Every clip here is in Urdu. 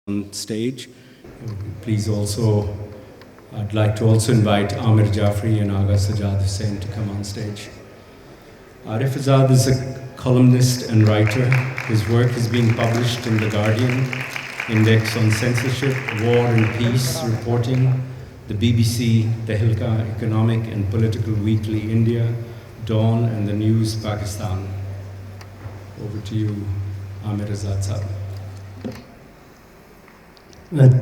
on stage. Please also, I'd like to also invite Amir Jafri and Agha Sajjad Hussain to come on stage. Arif Azad is a columnist and writer. His work is being published in The Guardian, Index on Censorship, War and Peace Reporting, the BBC, the Hilka Economic and Political Weekly India, Dawn and the News Pakistan. Over to you, Amir Azad Sahab.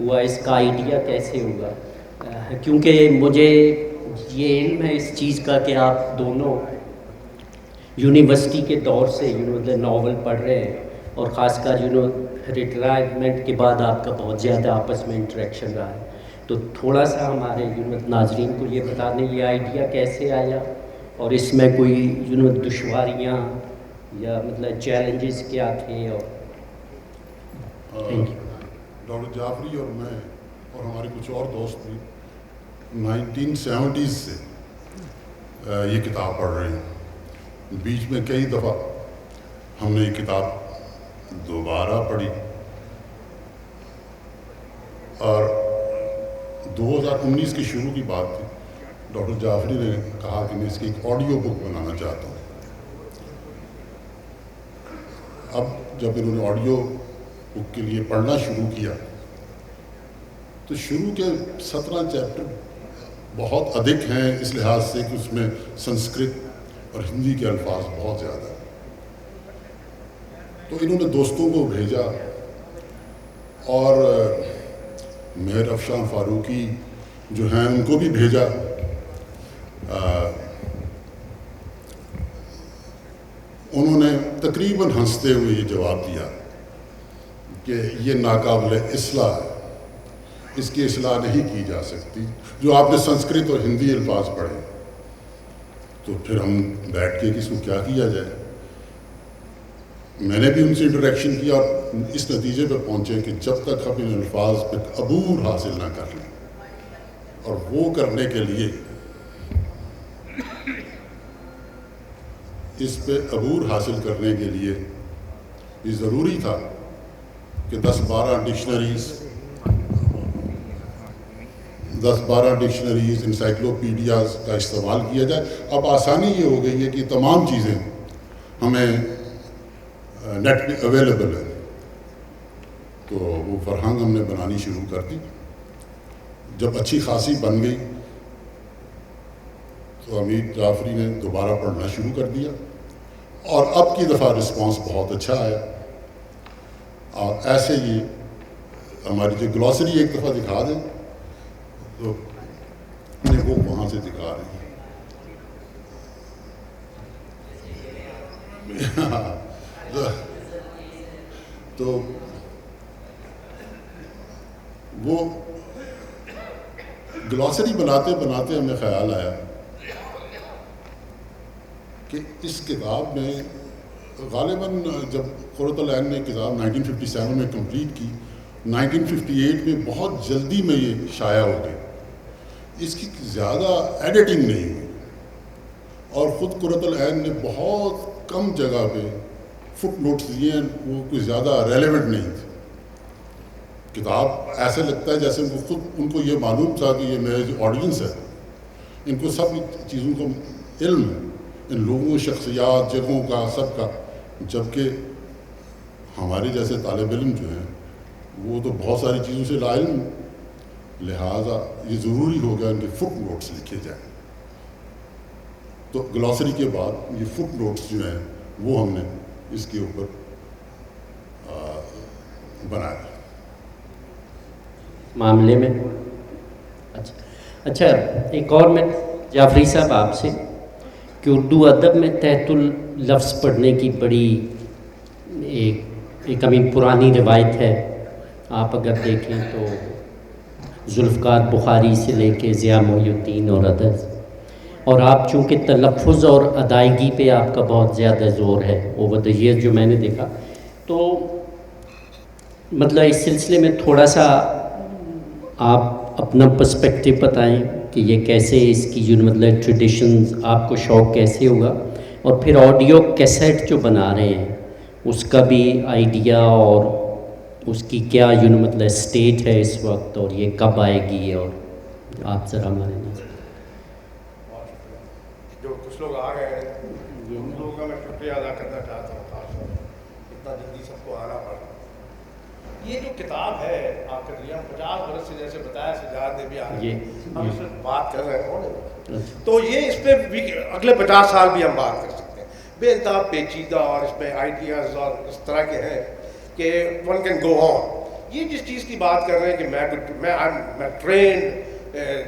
ہوا اس کا آئیڈیا کیسے ہوا؟ کیونکہ مجھے یہ علم ہے اس چیز کا کہ آپ دونوں یونیورسٹی کے دور سے ناول پڑھ رہے ہیں، اور خاص کر ریٹائرمنٹ کے بعد آپ کا بہت زیادہ آپس میں انٹریکشن رہا ہے. تو تھوڑا سا ہمارے ناظرین کو یہ بتا دیں یہ آئیڈیا کیسے آیا، اور اس میں کوئی دشواریاں یا مطلب چیلنجز کیا تھے. اور ڈاکٹر جعفری اور میں اور ہمارے کچھ اور دوست بھی 1970s سے یہ کتاب پڑھ رہے ہیں. بیچ میں کئی دفعہ ہم نے یہ کتاب دوبارہ پڑھی، اور 2019 کے شروع کی بات تھی. ڈاکٹر جعفری نے کہا کہ میں اس کی ایک آڈیو بک بنانا چاہتا ہوں. اب جب انہوں نے آڈیو بک کے لیے پڑھنا شروع کیا تو شروع کے 17 چیپٹر بہت ادھک ہیں اس لحاظ سے کہ اس میں سنسکرت اور ہندی کے الفاظ بہت زیادہ ہیں. تو انہوں نے دوستوں کو بھیجا، اور مہر افشاں فاروقی جو ہیں ان کو بھی بھیجا. انہوں نے تقریباً ہنستے ہوئے یہ جواب دیا کہ یہ ناقابل اصلاح ہے، اس کی اصلاح نہیں کی جا سکتی. جو آپ نے سنسکرت اور ہندی الفاظ پڑھے تو پھر ہم بیٹھ کے کہ اس کو کیا کیا جائے. میں نے بھی ان سے انٹریکشن کیا اور اس نتیجے پہ پہنچے کہ جب تک ہم ان الفاظ پہ عبور حاصل نہ کر لیں، اور وہ کرنے کے لیے اس پہ عبور حاصل کرنے کے لیے یہ ضروری تھا کہ 10-12 ڈکشنریز انسائکلوپیڈیاز کا استعمال کیا جائے. اب آسانی یہ ہو گئی ہے کہ تمام چیزیں ہمیں نیٹ پہ اویلیبل ہے، تو وہ فرہنگ ہم نے بنانی شروع کر دی. جب اچھی خاصی بن گئی تو امیر جعفری نے دوبارہ پڑھنا شروع کر دیا، اور اب کی دفعہ رسپانس بہت اچھا آیا. اور ایسے ہی ہماری جو گلوسری ایک دفعہ دکھا دیں تو وہ وہاں سے دکھا رہے ہیں. تو وہ گلوسری بناتے بناتے ہمیں خیال آیا کہ اس کتاب میں غالباً جب قرۃ العین نے کتاب 1957 میں کمپلیٹ کی، 1958 میں بہت جلدی میں یہ شائع ہو گئی. اس کی زیادہ ایڈیٹنگ نہیں ہوئی، اور خود قرۃ العین نے بہت کم جگہ پہ فٹ نوٹس دیے ہیں، وہ کوئی زیادہ ریلیونٹ نہیں تھے. کتاب ایسے لگتا ہے جیسے وہ خود ان کو یہ معلوم تھا کہ یہ میرے جو آڈینس ہے ان کو سب چیزوں کا علم ہے، ان لوگوں، شخصیات، جگہوں کا، سب کا. جبکہ ہمارے جیسے طالب علم جو ہیں وہ تو بہت ساری چیزوں سے لا علم، لہٰذا یہ ضروری ہو گیا ان کے فٹ نوٹس لکھے جائیں. تو گلوسری کے بعد یہ فٹ نوٹس جو ہیں وہ ہم نے اس کے اوپر بنایا معاملے میں. اچھا ایک اور میں جعفری صاحب آپ سے کہ اردو ادب میں تحت اللفظ پڑھنے کی بڑی ایک پرانی روایت ہے. آپ اگر دیکھیں تو ذوالفقار بخاری سے لے کے ضیاء محی الدین اور ادرس، اور آپ چونکہ تلفظ اور ادائیگی پہ آپ کا بہت زیادہ زور ہے اوور دا ایئر جو میں نے دیکھا، تو مطلب اس سلسلے میں تھوڑا سا آپ اپنا پرسپیکٹیو بتائیں کہ یہ کیسے اس کی مطلب ٹریڈیشنز آپ کو شوق کیسے ہوگا، اور پھر آڈیو کیسٹ جو بنا رہے ہیں اس کا بھی آئیڈیا، اور اس کی کیا مطلب اسٹیٹ ہے اس وقت، اور یہ کب آئے گی، اور آپ ذرا ہمارے نظر. جو کچھ لوگ آ گئے ہیں ان لوگوں کا میں شکریہ ادا کرنا چاہتا ہوں، خاص طور پر اتنا جلدی سب کو آنا پڑا. یہ جو کتاب ہے آپ تقریباً 50 برس سے جیسے بتایا سجاد نے بھی ہم اس پر بات کر رہے ہیں، تو یہ اس پہ بھی اگلے 50 سال بھی ہم بات کر سکتے ہیں. بے انتہا پیچیدہ اور اس میں آئیڈیاز اور اس طرح کے ہیں کہ ون کین گو آن. یہ جس چیز کی بات کر رہے ہیں کہ میں ٹرینڈ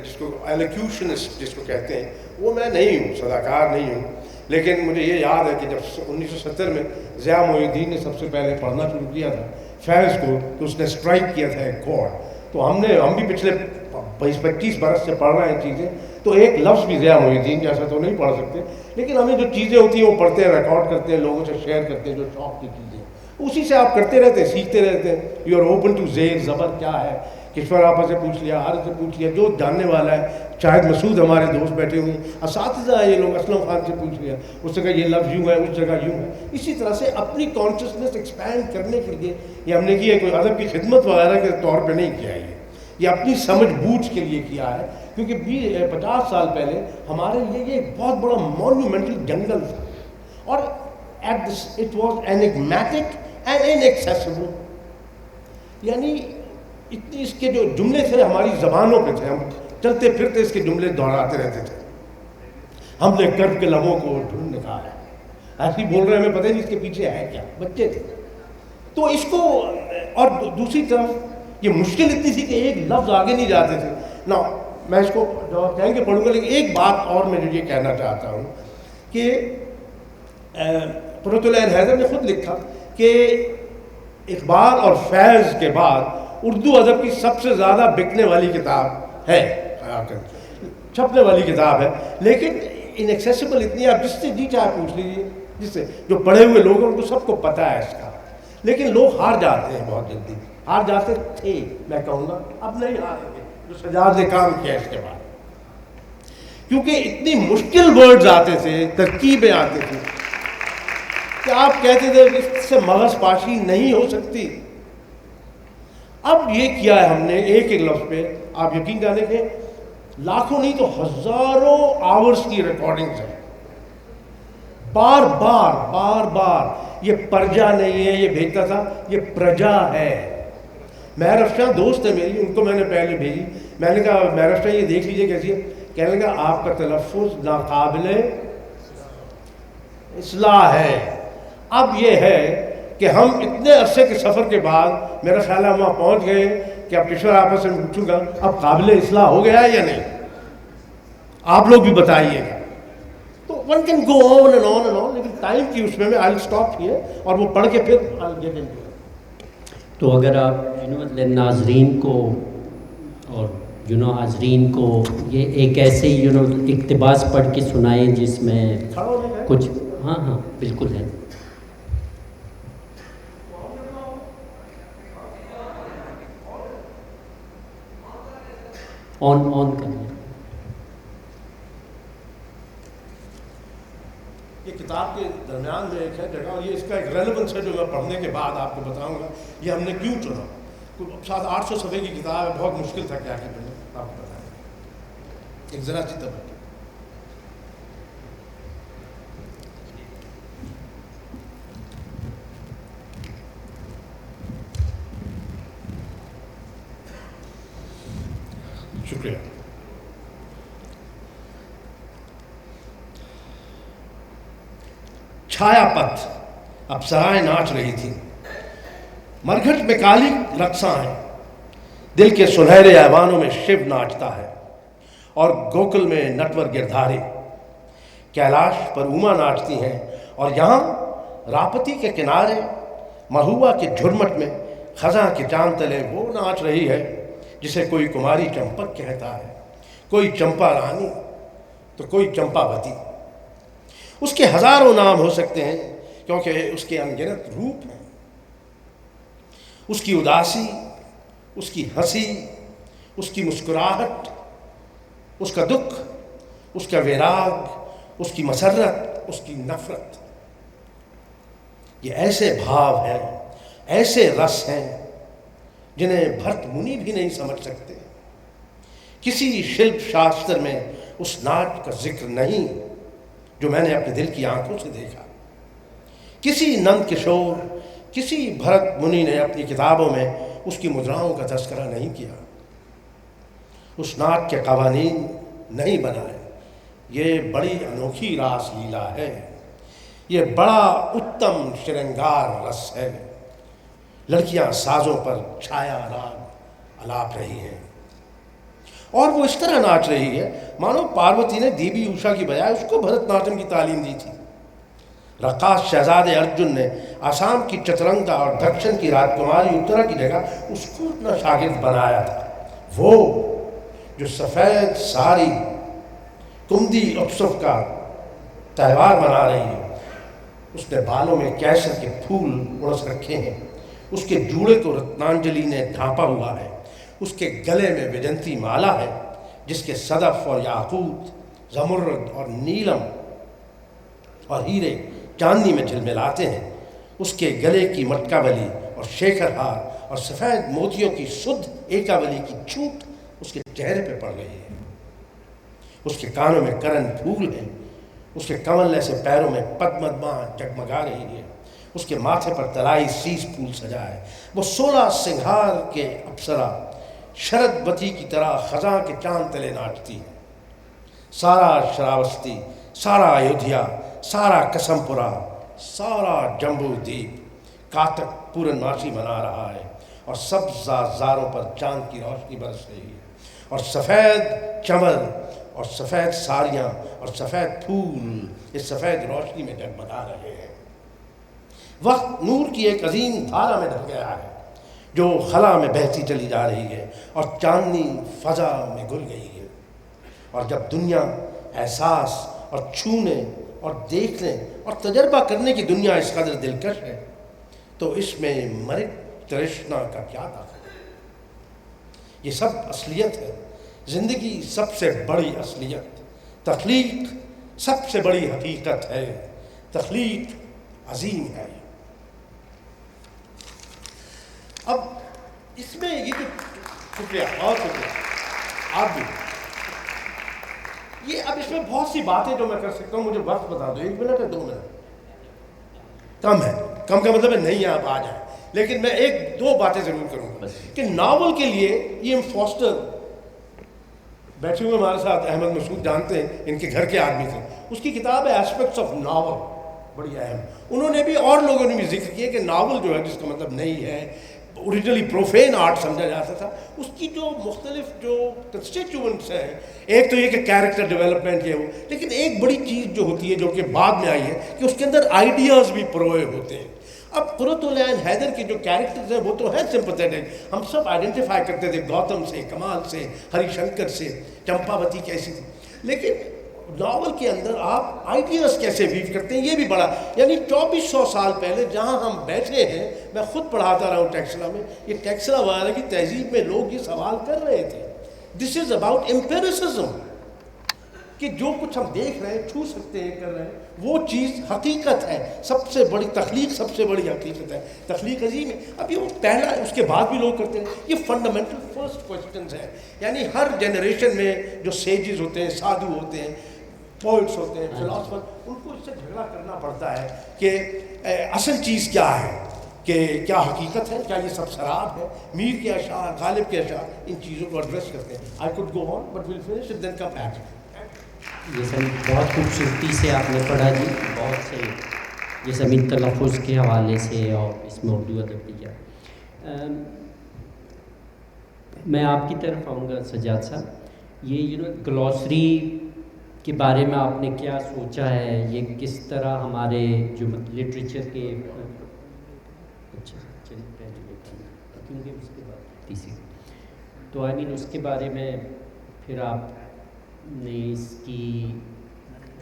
جس کو ایلیکیوشنسٹ جس کو کہتے ہیں وہ میں نہیں ہوں، صداکار نہیں ہوں، لیکن مجھے یہ یاد ہے کہ جب 1970 میں ضیاء محی الدین نے سب سے پہلے پڑھنا شروع کیا تھا فیض کو، تو اس نے اسٹرائک کیا تھا ایک کارڈ، تو ہم بھی پچھلے 25 برس سے پڑھ رہے ہیں چیزیں، تو ایک لفظ بھی ضیاء محی الدین جیسا تو نہیں پڑھ سکتے، لیکن ہمیں جو چیزیں ہوتی ہیں وہ پڑھتے ہیں، ریکارڈ کرتے ہیں، لوگوں سے شیئر کرتے ہیں جو شوق کی چیزیں، اسی سے آپ کرتے رہتے ہیں، سیکھتے رہتے ہیں. یو آر اوپن ٹو زیر زبر کیا ہے، کشور آپا سے پوچھ لیا، عارف سے پوچھ لیا، جو جاننے والا ہے، شاید مسعود ہمارے دوست بیٹھے ہوئے ہیں، اساتذہ ہیں یہ لوگ، اسلم خان سے پوچھ لیا، اس جگہ یہ لفظ یوں ہے، اس جگہ یوں ہے. اسی طرح سے اپنی کانشیسنیس ایکسپینڈ کرنے کے لیے یہ ہم نے کیا، کوئی ادب کی خدمت وغیرہ کے طور پہ نہیں کیا یہ اپنی سمجھ بوجھ کے لیے کیا ہے، کیونکہ 50 سال پہلے ہمارے لیے یہ ایک بہت بڑا مونومنٹل جنگل تھا، اور اٹ واز انigmatic and inaccessible. یعنی اتنی اس کے جو جملے تھے ہماری زبانوں پہ تھے، ہم چلتے پھرتے اس کے جملے دوہراتے رہتے تھے. ہم نے کرب کے لبوں کو ڈھونڈ نکالا ہے، ایسے ہی بول رہے ہیں، ہمیں پتہ نہیں اس کے پیچھے ہے کیا، بچے تھے. تو اس کو، اور دوسری طرف یہ مشکل اتنی تھی کہ ایک لفظ آگے نہیں جاتے تھے نا. میں اس کو جو کہیں گے پڑھوں گا، لیکن ایک بات اور میں جو یہ کہنا چاہتا ہوں کہ قرۃ العین حیدر نے خود لکھا کہ اقبال اور فیض کے بعد اردو ادب کی سب سے زیادہ بکنے والی کتاب ہے، چھپنے والی کتاب ہے، لیکن انیکسیسیبل اتنی، آپ جس سے جی چاہے پوچھ لیجیے، جس سے جو پڑھے ہوئے لوگ ہیں ان کو سب کو پتہ ہے اس کا، لیکن لوگ ہار جاتے ہیں بہت جلدی، ہار جاتے تھے میں کہوں گا، اب نہیں ہاریں گے جو سجاد نے کام کیا اس کے بعد، کیونکہ اتنی مشکل ورڈز آتے تھے، ترکیبیں آتی تھیں کہ آپ کہتے تھے اس سے مغز پاشی نہیں ہو سکتی. اب یہ کیا ہے ہم نے ایک ایک لفظ پہ، آپ یقین جانے کہ لاکھوں نہیں تو ہزاروں آورز کی ریکارڈنگز ہیں، بار بار. یہ پرجا نہیں ہے یہ بھیجتا تھا، یہ پرجا ہے. مہر افشاں دوست ہے میری، ان کو میں نے پہلے بھیجی، میں نے کہا مہر افشاں یہ دیکھ لیجیے کیسی ہے، کہنے لگا آپ کا تلفظ ناقابل اصلاح ہے. اب یہ ہے کہ ہم اتنے عرصے کے سفر کے بعد میرا خیال ہے ہم وہاں پہنچ گئے کہ اب کشور آپس سے میں پوچھوں گا اب قابل اصلاح ہو گیا ہے یا نہیں، آپ لوگ بھی بتائیے گا. تو one can go on and on and on, لیکن ٹائم کی اس میں آئی اسٹاپ کیے اور وہ پڑھ کے پھر آئی گیٹ انٹو. تو اگر آپ ناظرین کو اور حاضرین کو یہ ایک ایسے اقتباس پڑھ کے سنائیں جس میں کچھ، ہاں بالکل ہے. آن کریں. یہ کتاب کے درمیان میں ایک ہے جگہ، اور یہ اس کا ایک ریلیونس ہے جو میں پڑھنے کے بعد آپ کو بتاؤں گا یہ ہم نے کیوں چنا. 700-800 صفحے کی کتاب ہے، بہت مشکل تھا کیا کہ میں نے آپ کو بتایا ایک ذرا سی طرح. شکریہ. چھایا پت اپسرائیں ناچ رہی تھی، مرگھٹ میں کالی رقصاں ہیں، دل کے سنہرے ایوانوں میں شیو ناچتا ہے، اور گوکل میں نٹور گردھاری، کیلاش پر اوما ناچتی ہیں، اور یہاں راپتی کے کنارے مہوا کے جھرمٹ میں خزاں کے چاند تلے وہ ناچ رہی ہے جسے کوئی کماری چمپک کہتا ہے، کوئی چمپا رانی تو کوئی چمپا وتی. اس کے ہزاروں نام ہو سکتے ہیں کیونکہ اس کے انگنت روپ ہیں. اس کی اداسی، اس کی ہنسی، اس کی مسکراہٹ، اس کا دکھ، اس کا ویراگ، اس کی مسرت، اس کی نفرت. یہ ایسے بھاو ہیں، ایسے رس ہیں جنہیں بھرت منی بھی نہیں سمجھ سکتے. کسی شلپ شاستر میں اس ناچ کا ذکر نہیں جو میں نے اپنے دل کی آنکھوں سے دیکھا. کسی نند کشور، کسی بھرت منی نے اپنی کتابوں میں اس کی مدراؤں کا تذکرہ نہیں کیا، اس ناچ کے قوانین نہیں بنائے. یہ بڑی انوکھی راس لیلا ہے، یہ بڑا اتم شرنگار رس ہے لڑکیاں سازوں پر چھایا راگ الاپ رہی ہیں، اور وہ اس طرح ناچ رہی ہے مانو پاروتی نے دیوی اوشا کی بجائے اس کو بھرت ناٹم کی تعلیم دی تھی۔ رقاص شہزادے ارجن نے آسام کی چترنگا اور دکشن کی راجکماری اترا کی جگہ اس کو اپنا شاگرد بنایا تھا۔ وہ جو سفید ساری کمدی اتسو کا تہوار منا رہی ہے، اس نے بالوں میں کیسر کے پھول اڑس رکھے ہیں، اس کے جوڑے کو رتنانجلی نے ڈھانپا ہوا ہے، اس کے گلے میں وجنتی مالا ہے جس کے صدف اور یاقوت، زمرد اور نیلم اور ہیرے چاندنی میں جھلملاتے ہیں، اس کے گلے کی مٹکاولی اور شیکھر ہار اور سفید موتیوں کی سدھ ایکاولی کی چھوٹ اس کے چہرے پہ پڑ گئی ہے، اس کے کانوں میں کرن پھول ہیں، اس کے کمل ایسے پیروں میں پدمدما جگمگا رہی ہے، اس کے ماتھے پر تلائی سیس پھول سجا ہے، وہ 16 سنگھار کے اپسرا شرد وتی کی طرح خزاں کے چاند تلے ناچتی ہے۔ سارا شراوستی، سارا ایودھیا، سارا قسم پورا، سارا جمبو دیپ کاتک پورنماشی منا رہا ہے، اور سب زاروں پر چاند کی روشنی برس رہی ہے، اور سفید چمر اور سفید ساڑیاں اور سفید پھول اس سفید روشنی میں جگمگا رہے ہیں۔ وقت نور کی ایک عظیم دھارا میں ڈھل گیا ہے جو خلا میں بہتی چلی جا رہی ہے اور چاندنی فضا میں گھل گئی ہے، اور جب دنیا احساس اور چھونے اور دیکھنے اور تجربہ کرنے کی دنیا اس قدر دلکش ہے تو اس میں مرگ ترشنا کا کیا دخل ہے؟ یہ سب اصلیت ہے، زندگی سب سے بڑی اصلیت، تخلیق سب سے بڑی حقیقت ہے، تخلیق عظیم ہے۔ اب اس میں یہ جو شکریہ، بہت شکریہ آپ بھی، یہ اب اس میں بہت سی باتیں جو میں کر سکتا ہوں، مجھے وقت بتا دو، 1 منٹ ہے 2 منٹ کم ہے، کم کا مطلب ہے نہیں آپ آ جائیں، لیکن میں 1-2 باتیں ضرور کروں گا کہ ناول کے لیے ای ایم فاسٹر بیٹھے ہوئے ہمارے ساتھ، احمد مسعود جانتے ہیں، ان کے گھر کے آدمی تھے، اس کی کتاب ہے ایسپیکٹس آف ناول، بڑی اہم، انہوں نے بھی اور لوگوں نے بھی ذکر کیا کہ ناول جو ہے جس کا مطلب نہیں ہے، اوریجنلی پروفین آرٹ سمجھا جاتا تھا، اس کی جو مختلف جو کنسٹیچوئنٹس ہیں، ایک تو یہ کہ کیریکٹر ڈیولپمنٹ یہ ہو، لیکن ایک بڑی چیز جو ہوتی ہے جو کہ بعد میں آئی ہے کہ اس کے اندر آئیڈیاز بھی پروئے ہوتے ہیں۔ اب قرۃ العین حیدر کے جو کیریکٹرز ہیں وہ تو ہیں سمپتھیٹک، ہم سب آئیڈینٹیفائی کرتے تھے گوتم سے، کمال سے، ہری شنکر سے، چمپاوتی کیسی تھی، لیکن ناول کے اندر آپ آئیڈیاز کیسے ویو کرتے ہیں یہ بھی بڑا، یعنی 2400 سال پہلے جہاں ہم بیٹھے ہیں، میں خود پڑھاتا رہا ہوں ٹیکسلا میں، یہ ٹیکسلا وغیرہ کی تہذیب میں لوگ یہ سوال کر رہے تھے، دس از اباؤٹ امپیریسزم، کہ جو کچھ ہم دیکھ رہے ہیں، چھو سکتے ہیں، کر رہے ہیں، وہ چیز حقیقت ہے، سب سے بڑی تخلیق، سب سے بڑی حقیقت ہے، تخلیق عظیم ہے۔ اب یہ پہلا، اس کے بعد بھی لوگ کرتے ہیں، یہ فنڈامنٹل فرسٹ کوسچنز ہیں، یعنی ہر جنریشن میں جو سیجز ہوتے ہیں، سادھو ہوتے ہیں، پوئٹس ہوتے ہیں، فلاسفر، ان کو اس سے جھگڑا کرنا پڑتا ہے کہ اصل چیز کیا ہے، کہ کیا حقیقت ہے، کیا یہ سب شراب ہے۔ میر کے اشعار، غالب کے اشعار ان چیزوں کو ایڈریس کرتے ہیں۔ I could go on but will finish and then come back. یہ سب بہت خوبصورتی سے آپ نے پڑھا جی، بہت سے یہ زمین تلفظ کے حوالے سے اور اس میں اردو ادب بھی کیا۔ میں آپ کی طرف آؤں گا سجاد صاحب، یہ گلوسری کے بارے میں آپ نے کیا سوچا ہے، یہ کس طرح ہمارے جو لٹریچر کے، اچھا چلیے پہلے کیونکہ اس کے بعد تیسری، تو آئی مین اس کے بارے میں پھر آپ نے اس کی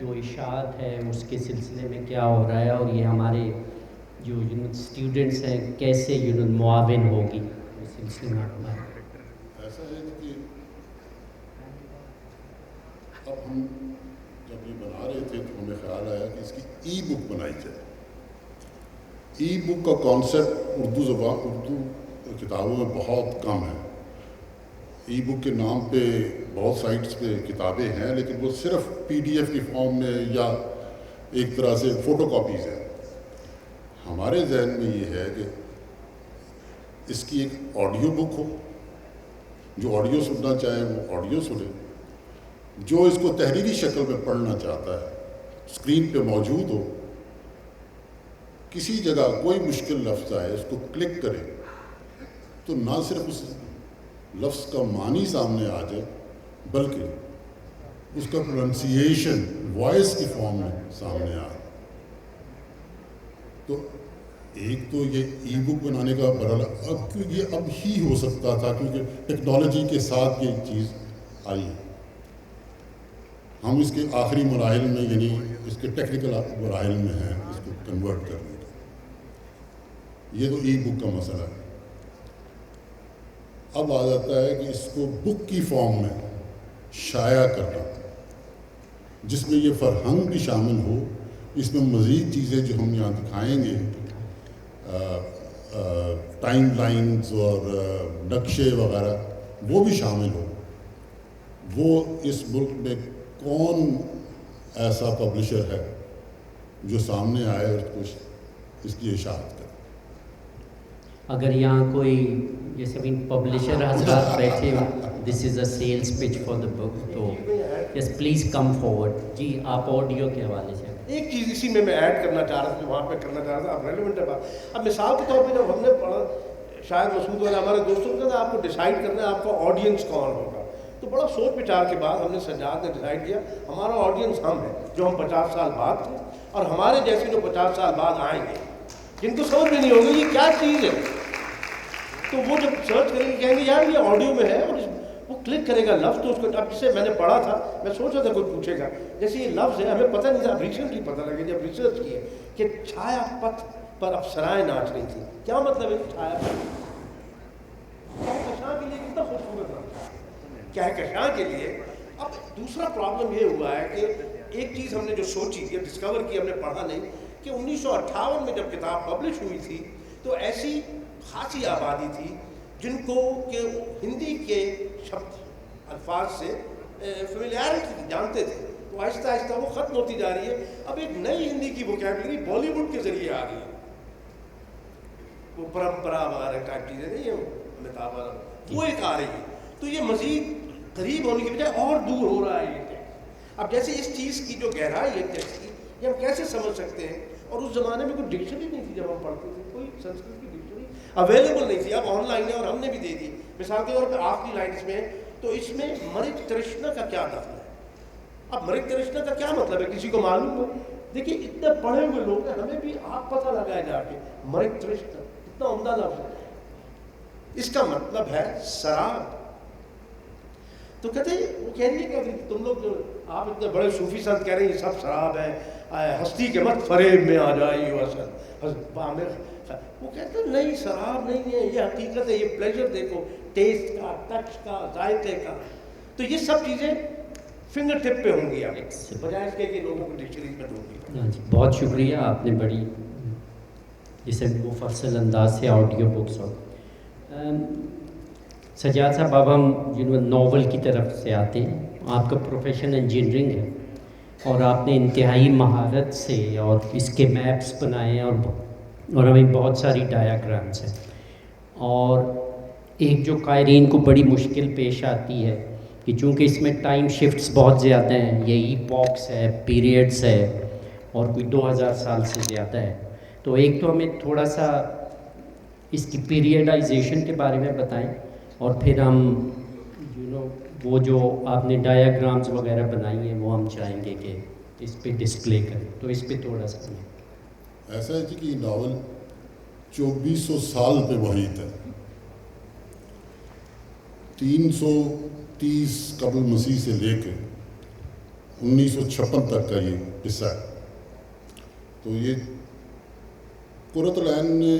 جو اشاعت ہے اس کے سلسلے میں کیا ہو رہا ہے، اور یہ ہمارے جو اسٹوڈنٹس ہیں کیسے معاون ہوگی اس سلسلے میں ہمارے۔ ایسا ہے کہ اب ہم جب یہ بنا رہے تھے تو ہمیں خیال آیا کہ اس کی ای بک بنائی جائے۔ ای بک کا کانسیپٹ اردو کتابوں میں بہت کم ہے۔ ای بک کے نام پہ بہت سائٹس پہ کتابیں ہیں، لیکن وہ صرف پی ڈی ایف کی فارم میں یا ایک طرح سے فوٹو کاپیز ہیں۔ ہمارے ذہن میں یہ ہے کہ اس کی ایک آڈیو بک ہو، جو آڈیو سننا چاہے وہ آڈیو سنے، جو اس کو تحریری شکل میں پڑھنا چاہتا ہے اسکرین پہ موجود ہو، کسی جگہ کوئی مشکل لفظ آئے اس کو کلک کرے تو نہ صرف اس لفظ کا معنی سامنے آ جائے بلکہ اس کا پروننسیشن وائس کی فارم میں سامنے آئے. تو ایک تو یہ ای بک بنانے کا اب ہی ہو سکتا تھا کیونکہ ٹیکنالوجی کے ساتھ یہ چیز آئی. ہم اس کے آخری مراحل میں یعنی اس کے ٹیکنیکل مراحل میں ہیں اس کو کنورٹ کرنے کا. یہ تو ای بک کا مسئلہ ہے. اب آ جاتا ہے کہ اس کو بک کی فارم میں شائع کرنا جس میں یہ فرہنگ بھی شامل ہو, اس میں مزید چیزیں جو ہم یہاں دکھائیں گے ٹائم لائنز اور نقشے وغیرہ وہ بھی شامل ہو. وہ اس ملک میں کون ایسا پبلشر ہے جو سامنے آئے اور کچھ اس کی اشاعت کرے. اگر یہاں کوئی جیسے بھی پبلشر حضرات بیٹھے ہو, this is a sales pitch for the book, تو یس پلیز کم فارورڈ. جی آپ آڈیو کے حوالے سے ایک چیز اسی میں ایڈ کرنا چاہ رہا تھا, وہاں پہ کرنا چاہ رہا تھا. اب ریلیونٹ ہے بات. اب مثال کے طور پہ جب ہم نے پڑھا, شاید مسعود والا ہمارے دوستوں کا تھا, آپ کو ڈیسائیڈ کرنا ہے آپ کا آڈینس کون ہوگا. تو بڑا سوچ وچار کے بعد ہم نے سجاد نے ڈیسائیڈ کیا ہمارا آڈینس ہم ہے جو ہم 50 سال بعد تھے, اور ہمارے جیسے جو 50 سال بعد آئیں گے جن کو سمجھ میں نہیں ہوگی یہ کیا چیز ہے, تو وہ جب سرچ کریں گے کہیں گے یار یہ آڈیو میں ہے, اور وہ کلک کرے گا لفظ تو اس کو. اب جسے میں نے پڑھا تھا میں سوچ رہا تھا کوئی پوچھے گا جیسے یہ لفظ ہے, ہمیں پتہ نہیں تھا, اب ریسنٹلی پتہ لگا جب ریسرچ کی ہے کہ چھایا پتھ پر افسرائیں ناچ رہی تھیں. کیا مطلب ہے چھایا پتھ؟ کہکشاں کے لیے کتنا خوبصورت لفظ ہے کہکشاں کے لیے. اب دوسرا پرابلم یہ ہوا ہے کہ ایک چیز ہم نے جو سوچی یا ڈسکور کی, ہم نے پڑھا نہیں, کہ 1958 میں جب کتاب پبلش ہوئی تھی تو ایسی خاصی آبادی تھی جن کو کہ ہندی کے شبد الفاظ سے فیملیارٹی جانتے تھے, تو آہستہ آہستہ وہ ختم ہوتی جا رہی ہے. اب ایک نئی ہندی کی ووکیبلری بالی ووڈ کے ذریعے آ رہی ہے, وہ پرمپرا وغیرہ ٹائپ چیزیں نہیں ہیں, امیتابھ وہ ایک آ رہی ہے. تو یہ مزید قریب ہونے کی بجائے اور دور ہو رہا ہے یہ ٹیکسٹ. اب جیسے اس چیز کی جو گہرائی ہے ٹیکسٹ کی, یہ ہم کیسے سمجھ سکتے ہیں. اور اس زمانے میں کوئی ڈکشنری نہیں تھی جب ہم پڑھتے تھے, کوئی سنسکرت کی ڈکشنری اویلیبل نہیں تھی. اب آن لائن ہے اور ہم نے بھی دے دی. مثال کے طور پہ آخری لائن اس میں, تو اس میں مرگ ترشنا کا کیا دخل ہے. اب مرگ ترشنا کا کیا مطلب ہے کسی کو معلوم ہو؟ دیکھیے اتنے پڑھے ہوئے لوگ ہیں, ہمیں بھی آپ پتہ لگائے جا کے مرگ ترشنا اتنا عمدہ لفظ ہے. اس کا مطلب ہے شراب. تو کہتے ہیں وہ کہہ رہی ہے کہ تم لوگ جو آپ اتنے بڑے صوفی سنت کہہ رہے ہیں یہ سب شراب ہے, ہستی کے مت فریب میں آ جائی ہو اصل. وہ کہتے ہیں نہیں شراب نہیں ہے, یہ حقیقت ہے, یہ پلیجر دیکھو, ٹیسٹ کا, ٹچ کا, ذائقے کا. تو یہ سب چیزیں فنگر ٹپ پہ ہوں گی آپ بجائے اس کے کہ لوگوں کو ڈکشنریز میں ڈھونڈ گی. جی بہت شکریہ, آپ نے بڑی جسے مفصل انداز سے آڈیو بکس ہو. سجاد صاحب اب ہم جنہوں ناول کی طرف سے آتے ہیں, آپ کا پروفیشن انجینئرنگ ہے اور آپ نے انتہائی مہارت سے اور اس کے میپس بنائے ہیں اور ہمیں بہت ساری ڈایاگرامس ہیں. اور ایک جو قائرین کو بڑی مشکل پیش آتی ہے کہ چونکہ اس میں ٹائم شفٹس بہت زیادہ ہیں, یہ ایپوکس ہے, پیریڈس ہے, اور کوئی 2000 سال سے زیادہ ہے. تو ایک تو ہمیں تھوڑا سا اس کی پیریڈائزیشن کے بارے میں بتائیں, اور پھر ہم وہ جو آپ نے ڈایاگرامز وغیرہ بنائی ہیں وہ ہم چاہیں گے کہ اس پہ ڈسپلے کریں. تو اس پہ تھوڑا سا ایسا ہے کہ یہ ناول 2400 سال پہ محیط ہے. 330 قبل مسیح سے لے کے 1956 تک کا یہ قصہ ہے. تو یہ قرۃ العین نے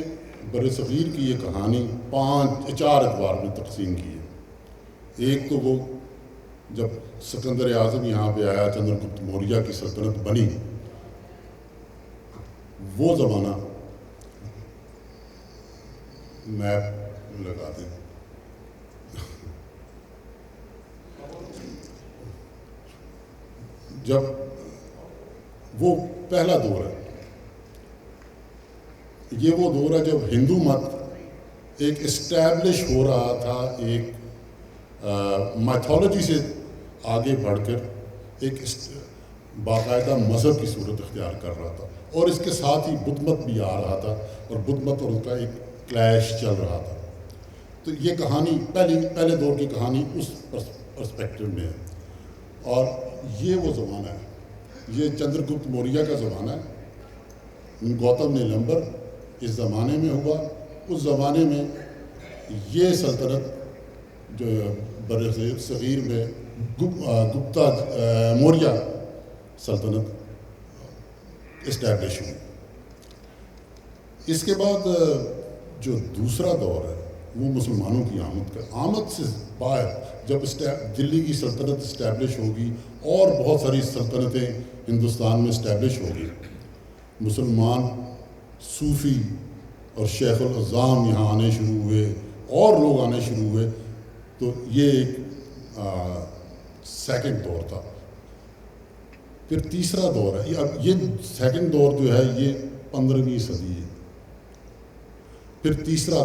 برصغیر کی یہ کہانی 4 ادوار میں تقسیم کی ہے. ایک تو وہ جب سکندر اعظم یہاں پہ آیا, چندر گپت موریہ کی سلطنت بنی, وہ زمانہ میپ لگا دیں. جب وہ پہلا دور ہے, یہ وہ دور ہے جب ہندو مت ایک اسٹیبلش ہو رہا تھا, ایک میتھولوجی سے آگے بڑھ کر ایک باقاعدہ مذہب کی صورت اختیار کر رہا تھا. اور اس کے ساتھ ہی بدھ مت بھی آ رہا تھا اور بدھ مت اور اس کا ایک کلیش چل رہا تھا. تو یہ کہانی پہلے دور کی کہانی اس پرسپیکٹو میں ہے. اور یہ وہ زمانہ ہے, یہ چندر گپت موریہ کا زمانہ ہے. گوتم نیلمبر اس زمانے میں ہوا. اس زمانے میں یہ سلطنت جو بر صغیر میں گپتا موریہ سلطنت اسٹیبلش ہوئی. اس کے بعد جو دوسرا دور ہے وہ مسلمانوں کی آمد سے باہر جب دلی کی سلطنت اسٹیبلش ہوگی اور بہت ساری سلطنتیں ہندوستان میں اسٹیبلش ہوگی, مسلمان صوفی اور شیخ العظام یہاں آنے شروع ہوئے اور لوگ آنے شروع ہوئے. تو یہ ایک سیکنڈ دور تھا. پھر تیسرا دور ہے. اب یہ سیکنڈ دور جو ہے یہ 15ویں صدی ہے. پھر تیسرا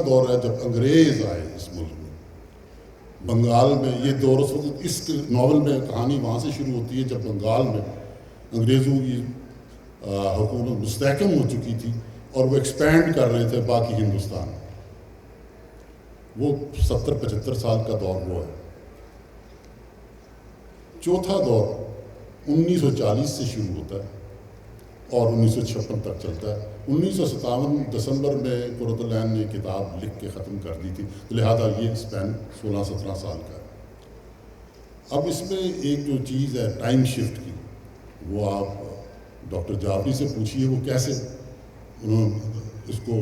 دور ہے جب انگریز آئے اس ملک میں, بنگال میں. یہ دور اس ناول میں کہانی وہاں سے شروع ہوتی ہے جب بنگال میں انگریزوں کی حکومت مستحکم ہو چکی تھی اور وہ ایکسپینڈ کر رہے تھے باقی ہندوستان. وہ 70-75 سال کا دور وہ ہے. چوتھا دور 1940 سے شروع ہوتا ہے اور 1956 تک چلتا ہے. 1957 دسمبر میں قرۃ العین نے کتاب لکھ کے ختم کر دی تھی, لہذا یہ اسپین 16-17 سال کا ہے. اب اس میں ایک جو چیز ہے ٹائم شفٹ کی, وہ آپ ڈاکٹر جعفری سے پوچھیے وہ کیسے انہوں نے اس کو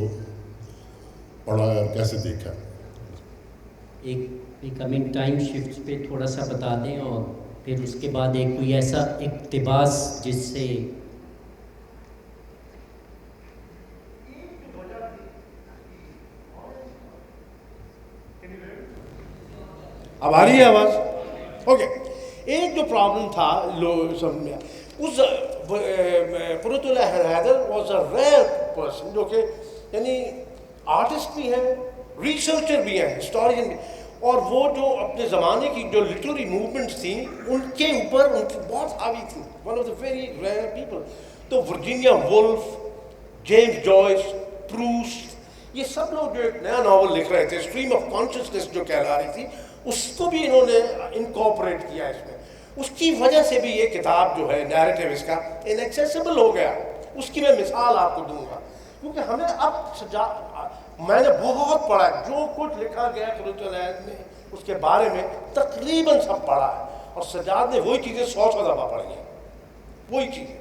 پڑھا ہے اور کیسے دیکھا ہے. ایک ٹائم شفٹ پہ تھوڑا سا بتا دیں, اور پھر اس کے بعد ایک کوئی ایسا اقتباس جس سے اب آ رہی ہے آواز؟ اوکے. ایک جو پرابلم تھا سب میں, اس Qurratulain Hyder was a rare person جو کہ یعنی آرٹسٹ بھی ہیں, ریسرچر بھی ہیں, ہسٹورین بھی, اور وہ جو اپنے زمانے کی جو لٹریری موومنٹس تھیں ان کے اوپر ان کی بہت حاوی تھیں. One of the very rare people. تو ورجینیا وولف, جیمز جوائس, پروسٹ, یہ سب لوگ جو ایک نیا ناول لکھ رہے تھے, اسٹریم آف کانشیسنیس جو کہلا رہی تھی, اس کو بھی انہوں نے انکارپوریٹ کیا اس میں. اس کی وجہ سے بھی یہ کتاب جو ہے نیریٹو اس کا انیکسیسیبل ہو گیا. اس کی میں مثال آپ کو دوں گا, کیونکہ ہمیں اب میں نے بہت پڑھا ہے جو کچھ لکھا گیا قرۃ العین میں, اس کے بارے میں تقریباً سب پڑھا ہے, اور سجاد نے وہی چیزیں 100 دفعہ پڑھی ہیں, وہی چیزیں.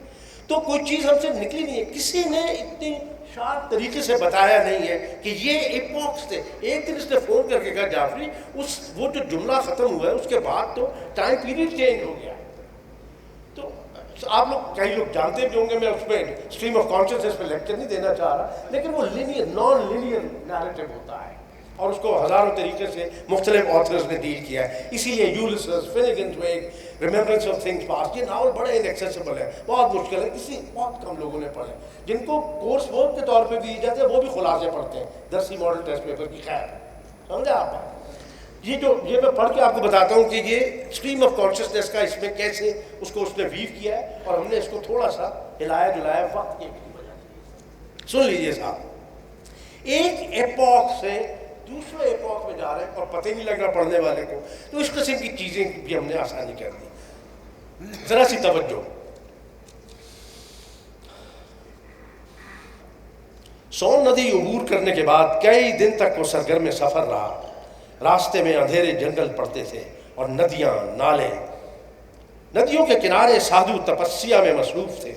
تو کوئی چیز ہم سے نکلی نہیں ہے, کسی نے اتنی شارپ طریقے سے بتایا نہیں ہے کہ یہ ایپوکس تھے. ایک دن اس نے فون کر کے کہا جعفری وہ جو جملہ ختم ہوا ہے اس کے بعد تو ٹائم پیریڈ چینج ہو گیا. تو آپ لوگ کئی لوگ جانتے بھی ہوں گے, میں اس پہ اسٹریم آف کانشیسنس پہ لیکچر نہیں دینا چاہ رہا, لیکن وہ لینئر نان لینئر نیریٹو ہوتا ہے اور اس کو ہزاروں طریقے سے مختلف آتھرز نے ڈیل کیا ہے. اسی لیے Ulysses, Finnegans Wake, Remembrance of Things Past, یہ ناول بڑے انیکسیسیبل ہے, بہت مشکل ہے, بہت کم لوگوں نے پڑھے. جن کو کورس ورک کے طور پہ بھی دی جاتے ہیں وہ بھی خلاصے پڑھتے ہیں درسی ماڈل ٹیسٹ پیپر کی. خیر سمجھے آپ, یہ میں پڑھ کے آپ کو بتاتا ہوں کہ یہ اسٹریم آف کانشیسنیس کا اس میں کیسے اس کو اس نے ویو کیا ہے, اور ہم نے اس کو تھوڑا سا ہلایا جلایا وقت کی وجہ سے. سن لیجیے صاحب, ایک ایپوک سے دوسرے ایپوک میں جا رہے ہیں اور پتہ ہی نہیں لگ رہا پڑھنے والے کو, تو اس قسم کی چیزیں بھی ہم نے آسانی کر دی. ذرا سی توجہ. سون ندی عبور کرنے کے بعد کئی دن تک وہ سرگرم سفر رہا. راستے میں اندھیرے جنگل پڑتے تھے اور ندیاں, نالے. ندیوں کے کنارے سادھو تپسیا میں مصروف تھے.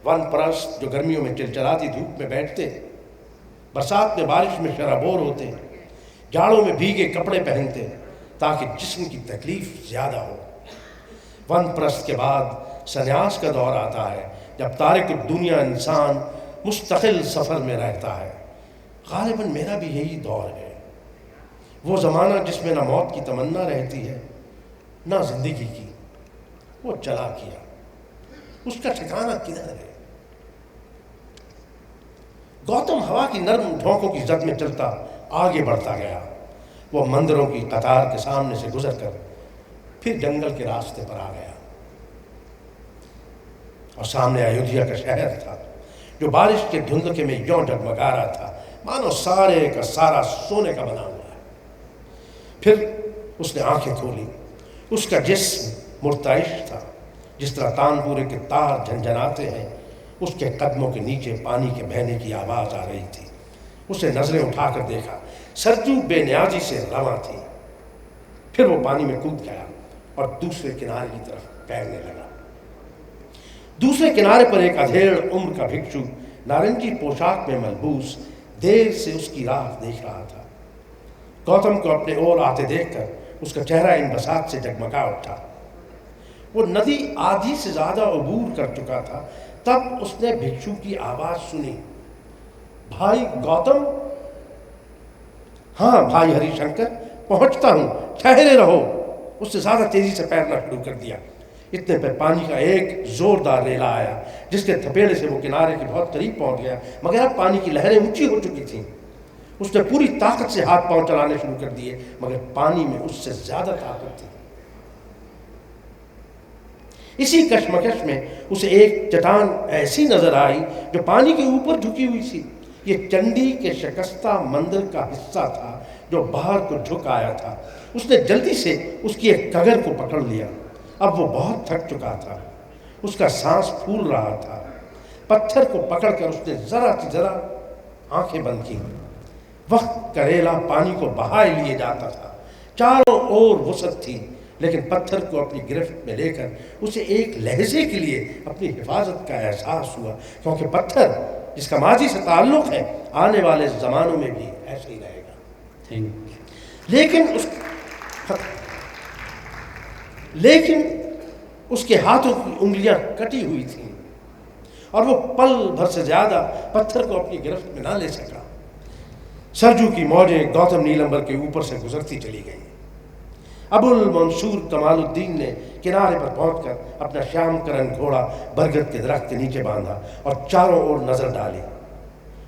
ون پرست جو گرمیوں میں چلچلاتی دھوپ میں بیٹھتے, برسات میں بارش میں شرابور ہوتے, جاڑوں میں بھیگے کپڑے پہنتے تاکہ جسم کی تکلیف زیادہ ہو. ون پرست کے بعد سنیاس کا دور آتا ہے جب تارک الدنیا انسان مستقل سفر میں رہتا ہے. غالباً میرا بھی یہی دور ہے, وہ زمانہ جس میں نہ موت کی تمنا رہتی ہے نہ زندگی کی. وہ چلا کیا, اس کا ٹھکانہ کدھر ہے. گوتم ہوا کی نرم جھونکوں کی زد میں چلتا آگے بڑھتا گیا. وہ مندروں کی قطار کے سامنے سے گزر کر پھر جنگل کے راستے پر آ گیا. اور سامنے ایودھیا کا شہر تھا جو بارش کے دھندلکے میں یوں جگمگا رہا تھا مانو سارے کا سارا سونے کا بنا ہوا ہے۔ پھر اس نے آنکھیں کھولی، اس کا جسم مرتعش تھا، جس طرح تانپورے کے تار جھنجھناتے ہیں اس کے قدموں کے نیچے پانی کے بہنے کی آواز آ رہی تھی۔ اس نے نظریں اٹھا کر دیکھا، سرجو بے نیازی سے رواں تھی۔ پھر وہ پانی میں کود گیا اور دوسرے کنارے کی طرف تیرنے لگا۔ دوسرے کنارے پر ایک ادھیڑ عمر کا بھکشو نارنجی پوشاک میں ملبوس دیر سے اس کی راہ دیکھ رہا تھا۔ گوتم کو اپنے اور آتے دیکھ کر اس کا چہرہ ان بساط سے جگمگا اٹھا۔ وہ ندی آدھی سے زیادہ عبور کر چکا تھا تب اس نے بھکشو کی آواز سنی، بھائی گوتم؟ ہاں بھائی ہری شنکر، پہنچتا ہوں، ٹھہرے رہو۔ اس نے زیادہ تیزی سے تیرنا شروع کر دیا۔ اتنے پہ پانی کا ایک زوردار ریلا آیا جس کے تھپیڑے سے وہ کنارے کے بہت قریب پہنچ گیا، مگر اب پانی کی لہریں اونچی ہو چکی تھیں۔ اس نے پوری طاقت سے ہاتھ پاؤں چلانے شروع کر دیے مگر پانی میں اس سے زیادہ طاقت تھی۔ اسی کشمکش میں اسے ایک چٹان ایسی نظر آئی جو پانی کے اوپر جھکی ہوئی تھی۔ یہ چنڈی کے شکستہ مندر کا حصہ تھا جو باہر کو جھک آیا تھا۔ اس نے جلدی سے اس کی ایک کگر کو پکڑ لیا۔ اب وہ بہت تھک چکا تھا، اس کا سانس پھول رہا تھا۔ پتھر کو پکڑ کر اس نے ذرا کی ذرا آنکھیں بند کی۔ وقت کا ریلا پانی کو بہائے لیے جاتا تھا، چاروں اور وسعت تھی، لیکن پتھر کو اپنی گرفت میں لے کر اسے ایک لہجے کے لیے اپنی حفاظت کا احساس ہوا، کیونکہ پتھر جس کا ماضی سے تعلق ہے آنے والے زمانوں میں بھی ایسے ہی رہے گا۔ لیکن اس کے ہاتھوں کی انگلیاں کٹی ہوئی تھیں اور وہ پل بھر سے زیادہ پتھر کو اپنی گرفت میں نہ لے سکا۔ سرجو کی موجیں گوتم نیلمبر کے اوپر سے گزرتی چلی گئیں۔ ابو المنصور کمال الدین نے کنارے پر پہنچ کر اپنا شیام کرن گھوڑا برگد کے درخت کے نیچے باندھا اور چاروں اور نظر ڈالی۔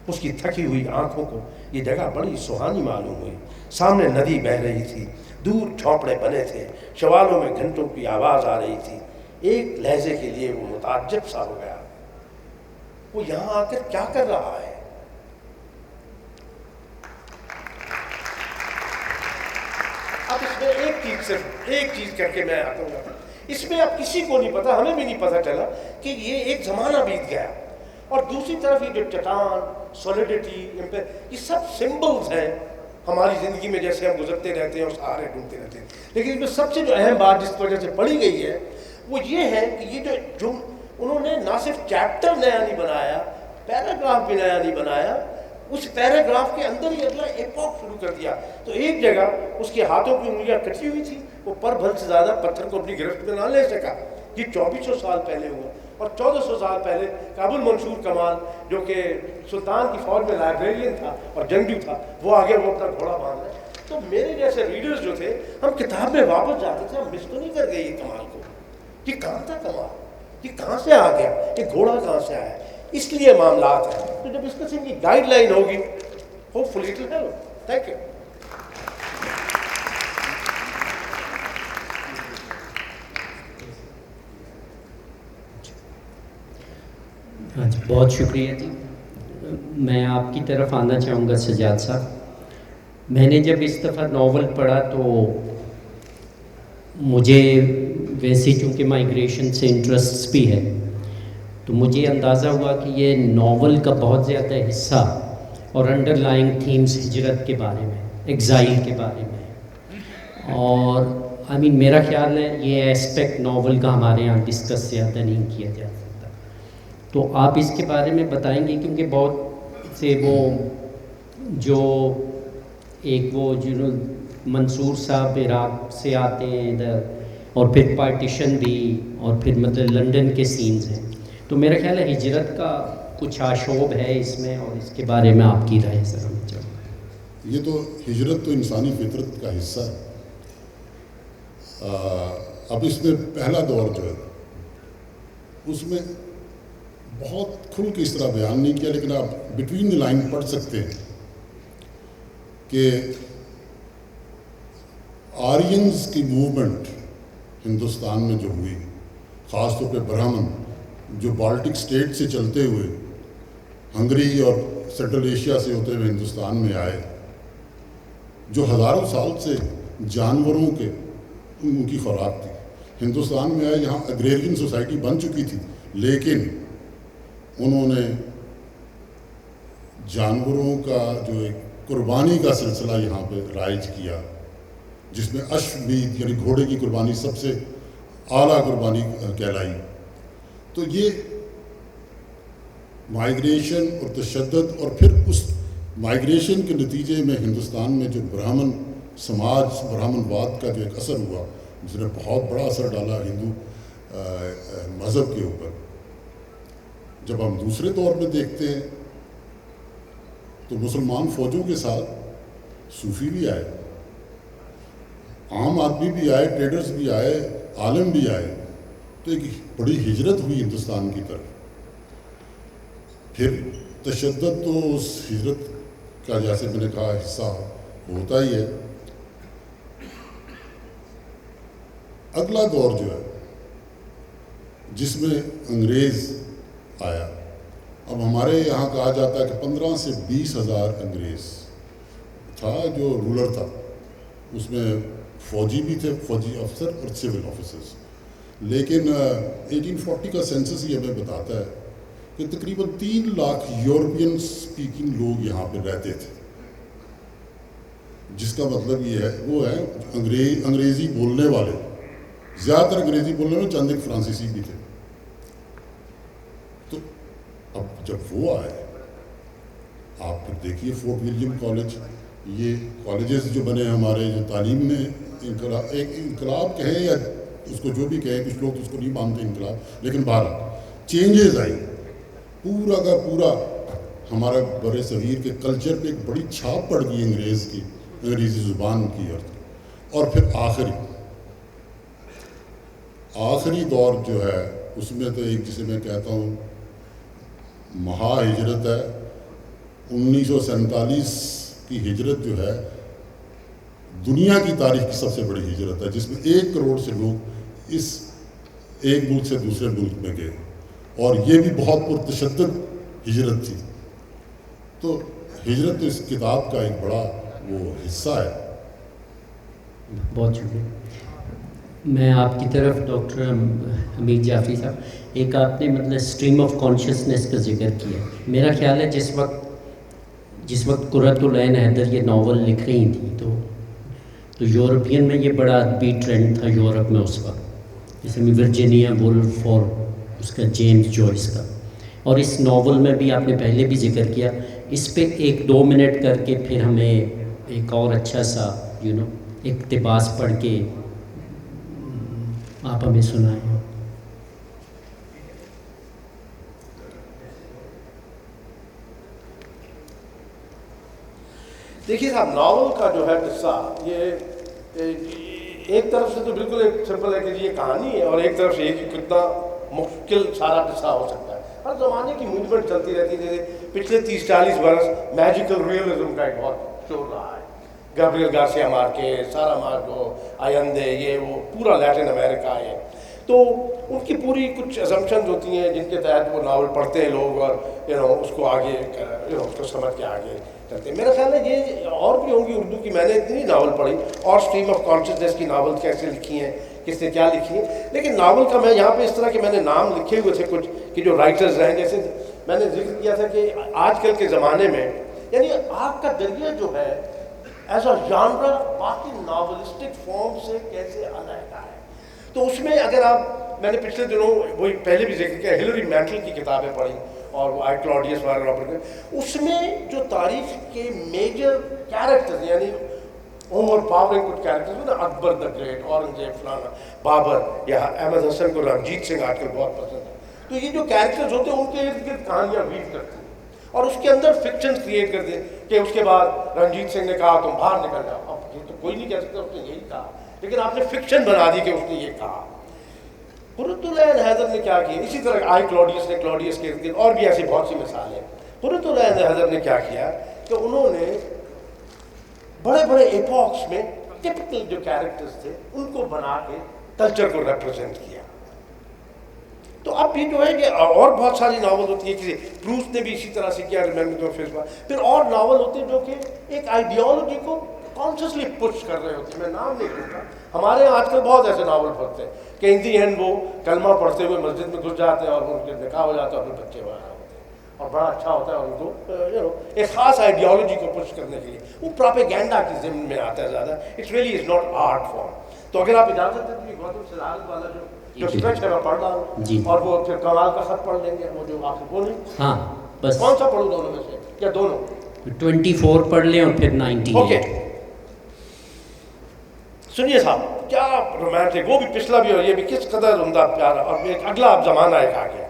اس کی تھکی ہوئی آنکھوں کو یہ جگہ بڑی سہانی معلوم ہوئی۔ سامنے ندی بہہ رہی تھی، دور جھونپڑے بنے تھے، شوالوں میں گھنٹوں کی آواز آ رہی تھی۔ ایک لہجے کے لیے وہ متعجب سا ہو گیا، وہ یہاں آ کر کیا کر رہا ہے؟ اب اس میں ایک چیز کر کے میں آتا ہوں، اس میں اب کسی کو نہیں پتا، ہمیں بھی نہیں پتا چلا کہ یہ ایک زمانہ بیت گیا، اور دوسری طرف یہ جو چٹان، سولیڈیٹی، یہ سب سمبلز ہیں ہماری زندگی میں، جیسے ہم گزرتے رہتے ہیں اور سہارے ڈھونڈتے رہتے ہیں۔ لیکن اس میں سب سے جو اہم بات جس وجہ سے پڑھی گئی ہے وہ یہ ہے کہ یہ جو انہوں نے نہ صرف چیپٹر نیا نہیں بنایا، پیراگراف بھی نیا نہیں بنایا، اس پیراگراف کے اندر ہی اگلا ایپوک شروع کر دیا۔ تو ایک جگہ اس کے ہاتھوں کی انگلیاں کٹی ہوئی تھی، وہ پر بھر سے زیادہ پتھر کو اپنی گرفت میں نہ لے سکا۔ یہ 2400 سال پہلے ہوا، اور 1400 سال پہلے ابو المنصور کمال جو کہ سلطان کی فوج میں لائبریرین تھا اور جنگجو تھا، وہ آگے وہ اپنا گھوڑا باندھ رہا ہے۔ تو میرے جیسے ریڈرز جو تھے، ہم کتاب میں واپس جاتے تھے، ہم مس تو نہیں کر گئے یہ کمال کو، یہ کہاں تھا کمال، یہ کہاں سے آ گیا، یہ گھوڑا کہاں سے آیا؟ اس لیے معاملات ہیں۔ تو جب اس قسم کی گائیڈ لائن ہوگی، hope fully it will help. Thank you. ہاں جی، بہت شکریہ جی۔ میں آپ کی طرف آنا چاہوں گا سجاد صاحب۔ میں نے جب اس دفعہ ناول پڑھا تو مجھے ویسے چونکہ مائیگریشن سے انٹرسٹس بھی ہے، تو مجھے اندازہ ہوا کہ یہ ناول کا بہت زیادہ حصہ اور انڈر لائنگ تھیمز ہجرت کے بارے میں، ایگزائل کے بارے میں، اور میرا خیال ہے یہ ایسپیکٹ ناول کا ہمارے یہاں ڈسکس زیادہ نہیں کیا جا سکتا، تو آپ اس کے بارے میں بتائیں گے؟ کیونکہ بہت سے وہ جو ایک وہ جو منصور صاحب عراق سے آتے ہیں ادھر، اور پھر پارٹیشن بھی، اور پھر مطلب لنڈن کے سینز ہیں، تو میرا خیال ہے ہجرت کا کچھ آشوب ہے اس میں، اور اس کے بارے میں آپ کی رائے سمجھ چاہوں گا۔ یہ تو ہجرت تو انسانی فطرت کا حصہ ہے۔ اب اس میں پہلا دور جو ہے اس میں بہت کھل کے اس طرح بیان نہیں کیا، لیکن آپ بٹوین دی لائن پڑھ سکتے ہیں کہ آرینز کی موومنٹ ہندوستان میں جو ہوئی، خاص طور پہ برہمن جو بالٹک اسٹیٹ سے چلتے ہوئے ہنگری اور سینٹرل ایشیا سے ہوتے ہوئے ہندوستان میں آئے، جو ہزاروں سال سے جانوروں کے ان کی خوراک تھی. ہندوستان میں آئے، یہاں اگریرین سوسائٹی بن چکی تھی، لیکن انہوں نے جانوروں کا جو ایک قربانی کا سلسلہ یہاں پہ رائج کیا، جس میں اشومیدھ یعنی گھوڑے کی قربانی سب سے اعلیٰ قربانی کہلائی. تو یہ مائیگریشن اور تشدد، اور پھر اس مائیگریشن کے نتیجے میں ہندوستان میں جو برہمن سماج، برہمن واد کا جو ایک اثر ہوا، جس نے بہت بڑا اثر ڈالا ہندو مذہب کے اوپر. جب ہم دوسرے دور میں دیکھتے ہیں تو مسلمان فوجوں کے ساتھ صوفی بھی آئے، عام آدمی بھی آئے، ٹریڈرز بھی آئے، عالم بھی آئے. تو ایک بڑی ہجرت ہوئی ہندوستان کی طرف. پھر تشدد تو اس ہجرت کا، جیسے میں نے کہا، حصہ ہوتا ہی ہے. اگلا دور جو ہے جس میں انگریز آیا، اب ہمارے یہاں کہا جاتا ہے کہ 15 سے 20 ہزار انگریز تھا جو رولر تھا. اس میں فوجی بھی تھے، فوجی افسر اور سول آفیسرز. لیکن 1840 کا سینسس یہ ہمیں بتاتا ہے کہ تقریباً 3 لاکھ یورپین سپیکنگ لوگ یہاں پہ رہتے تھے، جس کا مطلب یہ ہے وہ ہے انگریزی بولنے والے. زیادہ تر انگریزی بولنے والے، چند ایک فرانسیسی بھی تھے. تو اب جب وہ آئے، آپ پھر دیکھیے فورٹ ولیم کالج، یہ کالجز جو بنے ہمارے، جو تعلیم میں ایک انقلاب کہیں یا اس کو جو بھی کہیں، کچھ لوگ تو اس کو نہیں مانتے انقلاب، لیکن بہر چینجز آئی. پورا کا پورا ہمارا بر صغیر کے کلچر پہ ایک بڑی چھاپ پڑ گئی انگریز کی، انگریزی زبان کی. اور پھر آخری دور جو ہے اس میں تو ایک، جسے میں کہتا ہوں مہا ہجرت ہے. 1947 کی ہجرت جو ہے دنیا کی تاریخ کی سب سے بڑی ہجرت ہے، جس میں 1 کروڑ سے لوگ اس ایک ملک سے دوسرے ملک میں گئے، اور یہ بھی بہت پرتشدد ہجرت تھی. تو ہجرت تو اس کتاب کا ایک بڑا وہ حصہ ہے. بہت شکریہ. میں آپ کی طرف ڈاکٹر حمید جعفری صاحب، ایک آپ نے مطلب اسٹریم آف کانشیسنیس کا ذکر کیا. میرا خیال ہے جس وقت قرۃ العین حیدر یہ ناول لکھ رہی تھیں تو یورپین میں یہ بڑا ادبی ٹرینڈ تھا یورپ میں اس وقت، جیسے ورجینیا وولف اور اس کا جیمز جوائس کا. اور اس ناول میں بھی آپ نے پہلے بھی ذکر کیا. اس پہ 1-2 منٹ کر کے پھر ہمیں ایک اور اچھا سا اقتباس پڑھ کے آپ ہمیں سنائیں. دیکھیے صاحب، ناول کا جو ہے قصہ، یہ ایک طرف سے تو بالکل ایک سمپل ہے کہ یہ کہانی ہے، اور ایک طرف سے یہ کہ کتنا مشکل سارا قصہ ہو سکتا ہے. ہر زمانے کی موومنٹ چلتی رہتی ہے. جیسے پچھلے 30-40 برس میجیکل ریئلزم کا ایک بہت شور رہا ہے. گابریل گارسیا مارکیز، سارا مارکو، آئندے، یہ وہ پورا لیٹن امریکہ ہے. تو ان کی پوری کچھ اسمپشنز ہوتی ہیں جن کے تحت وہ ناول پڑھتے ہیں لوگ، اور اس کو آگے اس کو سمجھ کے آگے چلتے ہیں. میرا خیال ہے یہ اور بھی ہوں گی اردو کی. میں نے اتنی ناول پڑھی، اور اسٹریم آف کانشیسنیس کی ناول کیسے لکھی ہیں، کس نے کیا لکھی ہے. لیکن ناول کا میں یہاں پہ اس طرح کے میں نے نام لکھے ہوئے تھے کچھ کہ جو رائٹرز ہیں. جیسے میں نے ذکر کیا تھا کہ آج کل کے زمانے میں یعنی آگ کا دریا جو ہے ایز اے جانرا باقی ناولسٹک فارم سے کیسے علیحدہ ہے. تو اس میں اگر آپ، میں نے پچھلے دنوں وہی پہلے بھی ذکر کیا، ہلری مینٹل کی کتابیں پڑھی اور وہ آئی کلاڈیس وغیرہ پڑھ کے، اس میں جو تاریخ کے میجر کیریکٹرز یعنی اوور پاورنگ کچھ کیریکٹرز نا، اکبر دا گریٹ، اورنگزیب، فلانا، بابر، یا احمد حسن کو رنجیت سنگھ آج کل بہت پسند ہے. تو یہ جو کیریکٹرز ہوتے ہیں ان کے ارد گرد کہانیاں ویو کرتے ہیں اور اس کے اندر فکشن کریٹ کرتے ہیں کہ اس کے بعد رنجیت سنگھ نے کہا تم باہر نکل جاؤ. اب یہ تو کوئی نہیں کہہ سکتا اس نے یہی کہا، لیکن آپ نے فکشن بنا دی کہ اس نے یہ کہا. قرۃ العین حیدر نے کیا کیا، اسی طرح آئی کلاڈیس نے کلاڈیس کے ارد گرد، اور بھی ایسی بہت سی مثالیں. قرۃ العین حیدر نے کیا کیا کہ انہوں نے بڑے بڑے ایپاکس میں ٹپکل جو کیریکٹرز تھے ان کو بنا کے کلچر کو ریپرزینٹ کیا. تو اب یہ جو ہے کہ اور بہت ساری ناول ہوتی ہیں، کسی پروسٹ نے بھی اسی طرح سے کیا ریمبرنس آف فیس، پھر اور ناول ہوتے ہیں جو کہ ایک آئیڈیالوجی کو کانشیسلی پش کر رہے ہوتے ہیں. میں نام نہیں لوں گا، ہمارے یہاں آج کل بہت ایسے ناول پڑھتے ہیں کہ ان دی اینڈ وہ کلمہ پڑھتے ہوئے مسجد میں گھس جاتے ہیں اور ان کے نکاح ہو جاتا ہے اور پھر بچے وہاں ہوتے ہیں اور بڑا اچھا ہوتا ہے ان کو ایک خاص آئیڈیالوجی کو پش کرنے کے لیے. وہ پراپیگینڈا کی ضمن میں آتا ہے زیادہ. It's really is not art form. تو اگر آپ اجازت دیں تو یہ گوتم صدارت والا جو اسٹرچ ہے میں پڑھ رہا ہوں، اور وہ پھر کمال کا خط پڑھ لیں گے وہ جو آپ کو نہیں. ہاں بس کون سا پڑھوں دونوں میں سے یا دونوں؟ 24 پڑھ لیں اور پھر 98. اوکے سنیے صاحب کیا رومانٹک، وہ بھی پچھلا بھی اور یہ بھی کس قدر عمدہ پیارا، اور ایک اگلا اب زمانہ ایک آ گیا.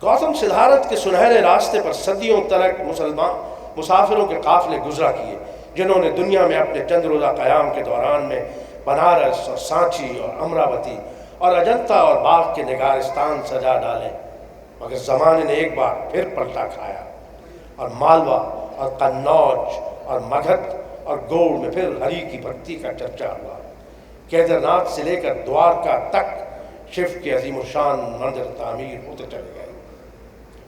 گوتم سدھارتھ کے سنہرے راستے پر صدیوں تلک مسلمان مسافروں کے قافلے گزرا کیے، جنہوں نے دنیا میں اپنے چند روزہ قیام کے دوران میں بنارس اور سانچی اور امراوتی اور اجنتا اور باغ کے نگارستان سجا ڈالے. مگر زمانے نے ایک بار پھر پلٹا کھایا اور مالوا اور قنوج اور مگدھ اور گوڑ میں پھر ہری کی بھکتی کا چرچا ہوا. کیدر ناتھ سے لے کر دوارکا تک شیو کے عظیم الشان مندر تعمیر ہوتے چلے گئے.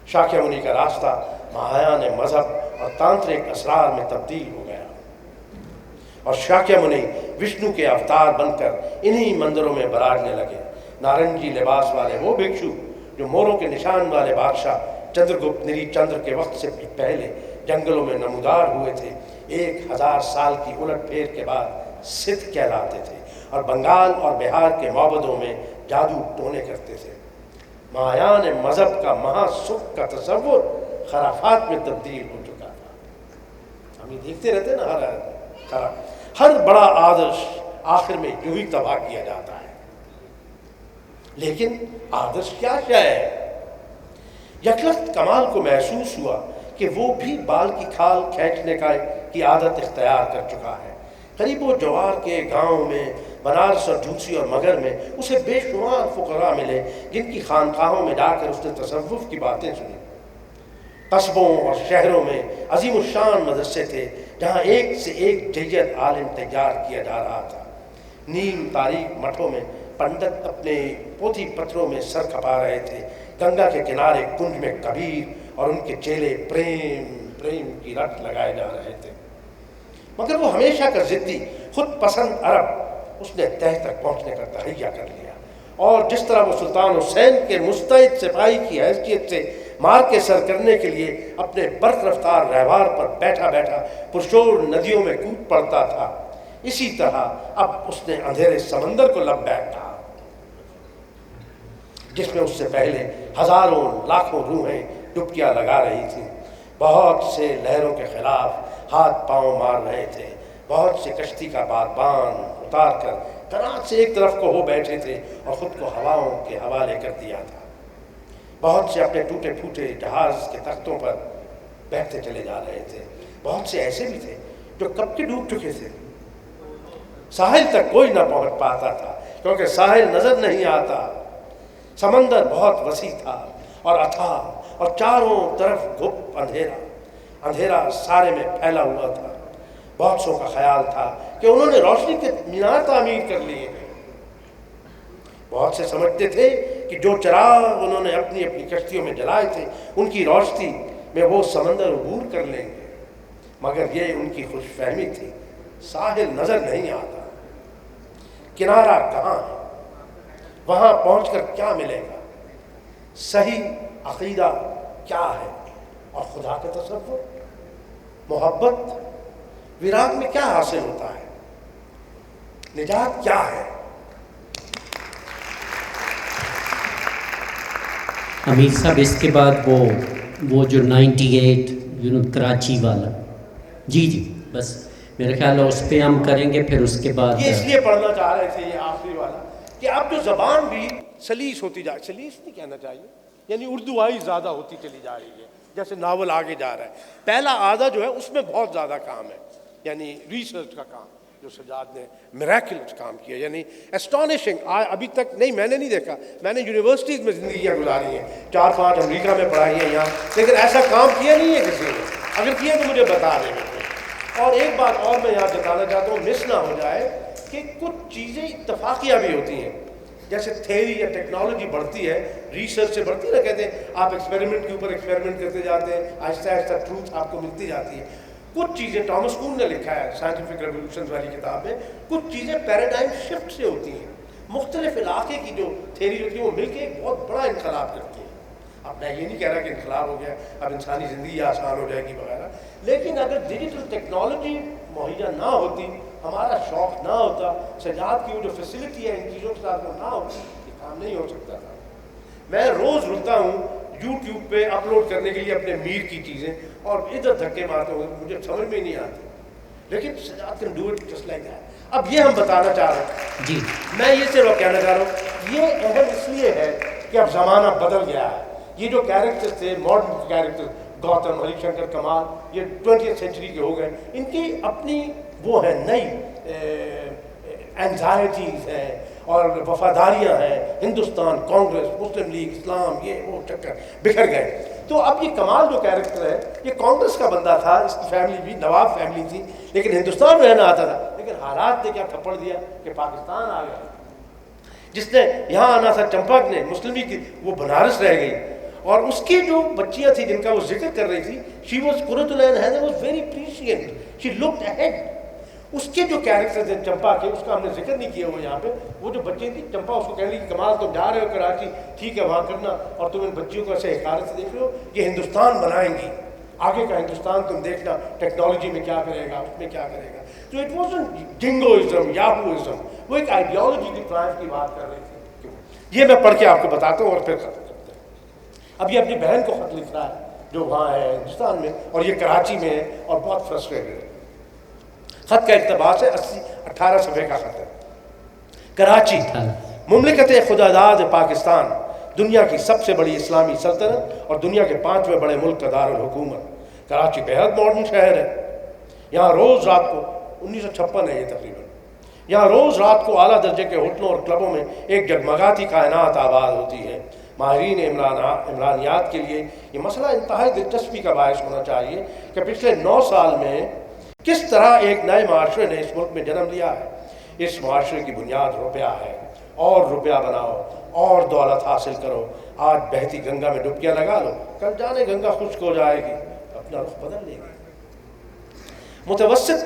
شاکیہ منی کا راستہ مہایان مذہب اور تانترک اسرار میں تبدیل ہو گیا، اور شاکیہ منی وشنو کے اوتار بن کر انہی مندروں میں براجنے لگے. نارنجی لباس والے وہ بھکشو جو موروں کے نشان والے بادشاہ چندرگپت نری چندر کے وقت سے پہلے جنگلوں میں نمودار ہوئے تھے، 1000 سال کی الٹ پھیر کے بعد سدھ کہلاتے تھے اور بنگال اور بہار کے معبدوں میں جادو ٹونے کرتے تھے. مہایان مذہب کا مہا سکھ کا تصور خرافات میں تبدیل ہو چکا تھا. ہم یہ دیکھتے رہتے نا، ہر بڑا آدرش آخر میں یوں ہی تباہ کیا جاتا ہے. لیکن آدرش کیا شے ہے؟ یکلخت کمال کو محسوس ہوا کہ وہ بھی بال کی کھال کھینچنے کی عادت اختیار کر چکا ہے. قریب و جوار کے گاؤں میں، بنارس اور جھوسی اور مگر میں اسے بے شمار فقراء ملے جن کی خانقاہوں میں جا کر اس نے تصوف کی باتیں سنی. قصبوں اور شہروں میں عظیم الشان مدرسے تھے جہاں ایک سے ایک جید عالم تیار کیا جا رہا تھا. نیم تاریک مٹھوں میں پنڈت اپنے پوتھی پتھروں میں سر کھپا رہے تھے. گنگا کے کنارے کنج میں کبیر اور ان کے چیلے پریم کی رٹ لگائے جا رہے تھے. مگر وہ ہمیشہ کا ضدی خود پسند عرب اس نے تہ تک پہنچنے کا تہیہ کر لیا، اور جس طرح وہ سلطان حسین کے مستعد سپاہی کی حیثیت سے مار کے سر کرنے کے لیے اپنے برق رفتار رہوار پر بیٹھا بیٹھا پرشور ندیوں میں کود پڑتا تھا، اسی طرح اب اس نے اندھیرے سمندر کو لبیک کہا جس میں اس سے پہلے ہزاروں لاکھوں روحیں ڈبکیاں لگا رہی تھیں. بہت سے لہروں کے خلاف ہاتھ پاؤں مار رہے تھے، بہت سے کشتی کا بادبان اتار کر کنات سے ایک طرف کو ہو بیٹھے تھے اور خود کو ہواؤں کے حوالے کر دیا تھا. بہت سے اپنے ٹوٹے پھوٹے جہاز کے تختوں پر بیٹھتے چلے جا رہے تھے. بہت سے ایسے بھی تھے جو کب کے ڈوب چکے تھے. ساحل تک کوئی نہ پہنچ پاتا تھا کیونکہ ساحل نظر نہیں آتا. سمندر بہت وسیع تھا اور اتھاہ، اور چاروں طرف گپ اندھیرا سارے میں پھیلا ہوا تھا. بہت سو کا خیال تھا کہ انہوں نے روشنی کے مینار تعمیر کر لیے. بہت سے سمجھتے تھے کہ جو چراغ انہوں نے اپنی اپنی کشتیوں میں جلائے تھے ان کی روشنی میں وہ سمندر عبور کر لیں گے. مگر یہ ان کی خوش فہمی تھی. ساحل نظر نہیں آتا، کنارہ کہاں ہے، وہاں پہنچ کر کیا ملے گا، صحیح عقیدہ کیا ہے، اور خدا کا تصور، محبت، وراگ میں کیا حاصل ہوتا ہے، نجات کیا ہے. امیر صاحب اس کے بعد وہ جو 98 کراچی والا، جی بس میرے خیال ہے اس پہ ہم کریں گے. پھر اس کے بعد یہ اس لیے پڑھنا چاہ رہے تھے یہ آخری والا کہ اب جو زبان بھی سلیس ہوتی جائے، سلیس نہیں کہنا چاہیے، یعنی اردو زیادہ ہوتی چلی جا رہی ہے جیسے ناول آگے جا رہا ہے. پہلا آدھا جو ہے اس میں بہت زیادہ کام ہے، یعنی ریسرچ کا کام جو سجاد نے میریکلس کام کیا، یعنی اسٹانشنگ. ابھی تک نہیں، میں نے نہیں دیکھا. میں نے یونیورسٹیز میں زندگیاں گزاری ہیں، 4-5 امریکہ میں پڑھائی ہیں یہاں، لیکن ایسا کام کیا نہیں ہے کسی نے. اگر کیا تو مجھے بتا دیں گے. اور ایک بات اور میں یہاں بتانا چاہتا ہوں، مس نہ ہو جائے کہ کچھ چیزیں اتفاقیہ بھی ہوتی ہیں. جیسے تھیوری یا ٹیکنالوجی بڑھتی ہے، ریسرچ سے بڑھتی ہے نا، کہتے ہیں آپ ایکسپیریمنٹ کے اوپر ایکسپیریمنٹ کرتے جاتے ہیں، آہستہ آہستہ ٹروتھ آپ کو ملتی جاتی ہے. کچھ چیزیں ٹامس کون نے لکھا ہے سائنٹیفک ریولیوشنز والی کتاب میں، کچھ چیزیں پیراڈائم شفٹ سے ہوتی ہیں. مختلف علاقے کی جو تھیری ہوتی ہے وہ مل کے ایک بہت بڑا انقلاب کرتی ہے. اب میں یہ نہیں کہہ رہا کہ انقلاب ہو گیا اب انسانی زندگی آسان ہو جائے گی وغیرہ، لیکن اگر ڈیجیٹل ٹیکنالوجی مہیا نہ ہوتی، ہمارا شوق نہ ہوتا، سجاد کی وہ جو فیسلٹی ہے ان چیزوں کے ساتھ نہ ہوتی، یہ کام نہیں ہو سکتا تھا. میں روز رکتا ہوں یوٹیوب پہ اپلوڈ کرنے کے لیے اپنے میر کی چیزیں، اور ادھر دھکے مارتے ہوئے مجھے سمجھ میں نہیں آتی، لیکن Sajjad can do it just like that. اب یہ ہم بتانا چاہ رہے ہیں جی میں یہ صرف کہنا چاہ رہا ہوں، یہ اہم اس لیے ہے کہ اب زمانہ بدل گیا ہے. یہ جو کیریکٹر تھے ماڈرن کیریکٹر، گوتم، ہری شنکر، کمال، یہ 20th سینچری کے ہو گئے، ان کی اپنی وہ ہے نئی اینزائٹیز ہیں اور وفاداریاں ہیں. ہندوستان، کانگریس، مسلم لیگ، اسلام، یہ وہ چکر بکھر گئے. تو اب یہ کمال جو کیریکٹر ہے یہ کانگریس کا بندہ تھا، اس کی فیملی بھی نواب فیملی تھی، لیکن ہندوستان میں رہنا آتا تھا، لیکن حالات نے کیا تھپڑ دیا کہ پاکستان آ گیا. جس نے یہاں آنا تھا چمپک نے، مسلم لیگ کی، وہ بنارس رہ گئی. اور اس کی جو بچیاں تھیں جن کا وہ ذکر کر رہی تھی، شی was Qurratulain Hyder was very prescient, she looked ahead. اس کے جو کیریکٹر تھے چمپا کے، اس کا ہم نے ذکر نہیں کیا ہوا یہاں پہ. وہ جو بچے تھی، چمپا اس کو کہنے لگی کمال تم جا رہے ہو کراچی، ٹھیک ہے وہاں کرنا، اور تم ان بچیوں کو ایسے حقارت سے دیکھ رہے ہو، یہ ہندوستان بنائیں گی، آگے کا ہندوستان تم دیکھنا ٹیکنالوجی میں کیا کرے گا، اس میں کیا کرے گا. تو اٹ واز جنگوازم، یاہوازم، وہ ایک آئیڈیالوجی کی ٹرائمف کی بات کر رہی تھی. یہ میں پڑھ کے آپ کو بتاتا ہوں اور پھر ختم کرتے ہیں. اب یہ اپنی بہن کو خط لکھ رہا ہے جو وہاں ہے ہندوستان میں، اور یہ کراچی میں ہے اور بہت فرسٹریٹڈ ہے. خط کا اقتباس ہے، 18 صفحے کا خط ہے. کراچی، مملکت خداداد پاکستان دنیا کی سب سے بڑی اسلامی سلطنت اور دنیا کے 5ویں بڑے ملک کا دارالحکومت. کراچی بہت ماڈرن شہر ہے. یہاں روز رات کو 1956 ہے یہ تقریباً، یہاں روز رات کو اعلیٰ درجے کے ہوٹلوں اور کلبوں میں ایک جگمگاتی کائنات آباد ہوتی ہے. ماہرین عمرانیات کے لیے یہ مسئلہ انتہائی دلچسپی کا باعث ہونا چاہیے کہ پچھلے 9 سال میں کس طرح ایک نئے معاشرے نے اس ملک میں جنم لیا ہے. اس معاشرے کی بنیاد روپیہ ہے، اور روپیہ بناؤ اور دولت حاصل کرو. آج بہتی گنگا میں ڈبکیاں لگا لو، کل جانے گنگا خشک ہو جائے گی، اپنا رخ بدل لے گی. متوسط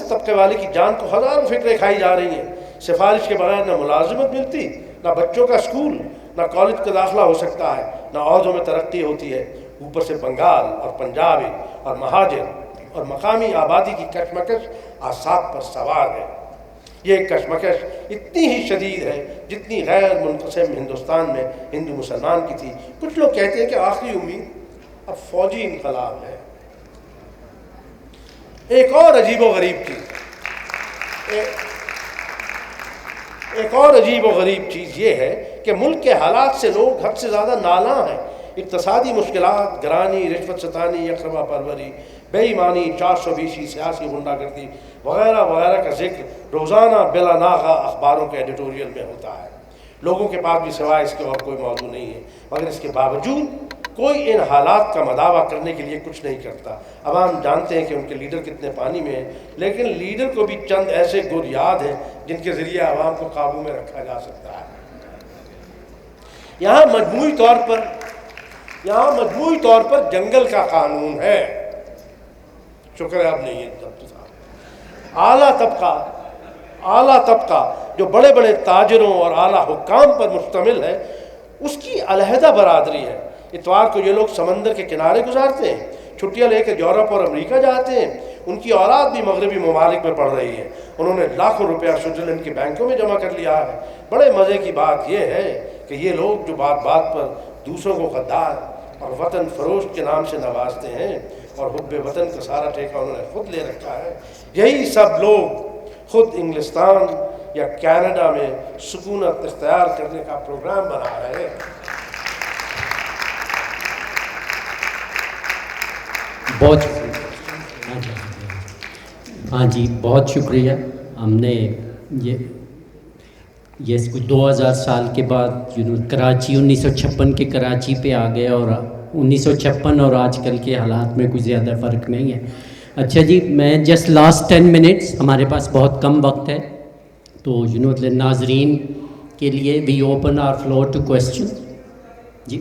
طبقے والے کی جان کو ہزاروں فکریں کھائی جا رہی ہیں. سفارش کے بغیر نہ ملازمت ملتی، نہ بچوں کا اسکول، نہ کالج کا داخلہ ہو سکتا ہے، نہ عہدوں میں ترقی ہوتی ہے. اوپر سے بنگال اور پنجابی اور مہاجر اور مقامی آبادی کی کشمکش اعصاب پر سوار ہے. یہ کشمکش اتنی ہی شدید ہے جتنی غیر منقسم ہندوستان میں ہندو مسلمان کی تھی. کچھ لوگ کہتے ہیں کہ آخری امید اب فوجی انقلاب ہے. ایک اور عجیب و غریب چیز یہ ہے کہ ملک کے حالات سے لوگ حد سے زیادہ نالاں ہیں. اقتصادی مشکلات، گرانی، رشوت ستانی، اقربا پروری، بے ایمانی، 420، سیاسی غنڈہ گردی وغیرہ وغیرہ کا ذکر روزانہ بلا ناغہ اخباروں کے ایڈیٹوریل میں ہوتا ہے. لوگوں کے پاس بھی سوائے اس کے اور کوئی موضوع نہیں ہے، مگر اس کے باوجود کوئی ان حالات کا مداوع کرنے کے لیے کچھ نہیں کرتا. عوام جانتے ہیں کہ ان کے لیڈر کتنے پانی میں ہیں، لیکن لیڈر کو بھی چند ایسے گر یاد ہیں جن کے ذریعے عوام کو قابو میں رکھا جا سکتا ہے. یہاں مجموعی طور پر جنگل کا قانون ہے. شکر ہے اب نہیں ہے. اعلیٰ طبقہ جو بڑے بڑے تاجروں اور اعلیٰ حکام پر مشتمل ہے، اس کی علیحدہ برادری ہے. اتوار کو یہ لوگ سمندر کے کنارے گزارتے ہیں، چھٹیاں لے کے یورپ اور امریکہ جاتے ہیں. ان کی اولاد بھی مغربی ممالک میں پڑھ رہی ہے. انہوں نے لاکھوں روپیہ سوئٹزرلینڈ کے بینکوں میں جمع کر لیا ہے. بڑے مزے کی بات یہ ہے کہ یہ لوگ جو بات بات پر دوسروں کو غدار اور وطن فروش کے نام سے نوازتے ہیں، اور حب وطن کا سارا ٹھیکہ انہوں نے خود لے رکھا ہے، یہی سب لوگ خود انگلستان یا کینیڈا میں سکونت اختیار کرنے کا پروگرام بنا رہے ہیں. بہت ہاں جی بہت شکریہ. ہم نے یہ کچھ 2000 سال کے بعد کراچی 1956 کے کراچی پہ آ گئے، اور 1956 اور آج کل کے حالات میں کوئی زیادہ فرق نہیں ہے. اچھا جی، میں جسٹ لاسٹ 10 منٹس، ہمارے پاس بہت کم وقت ہے، تو ناظرین کے لیے we open our floor to question. جی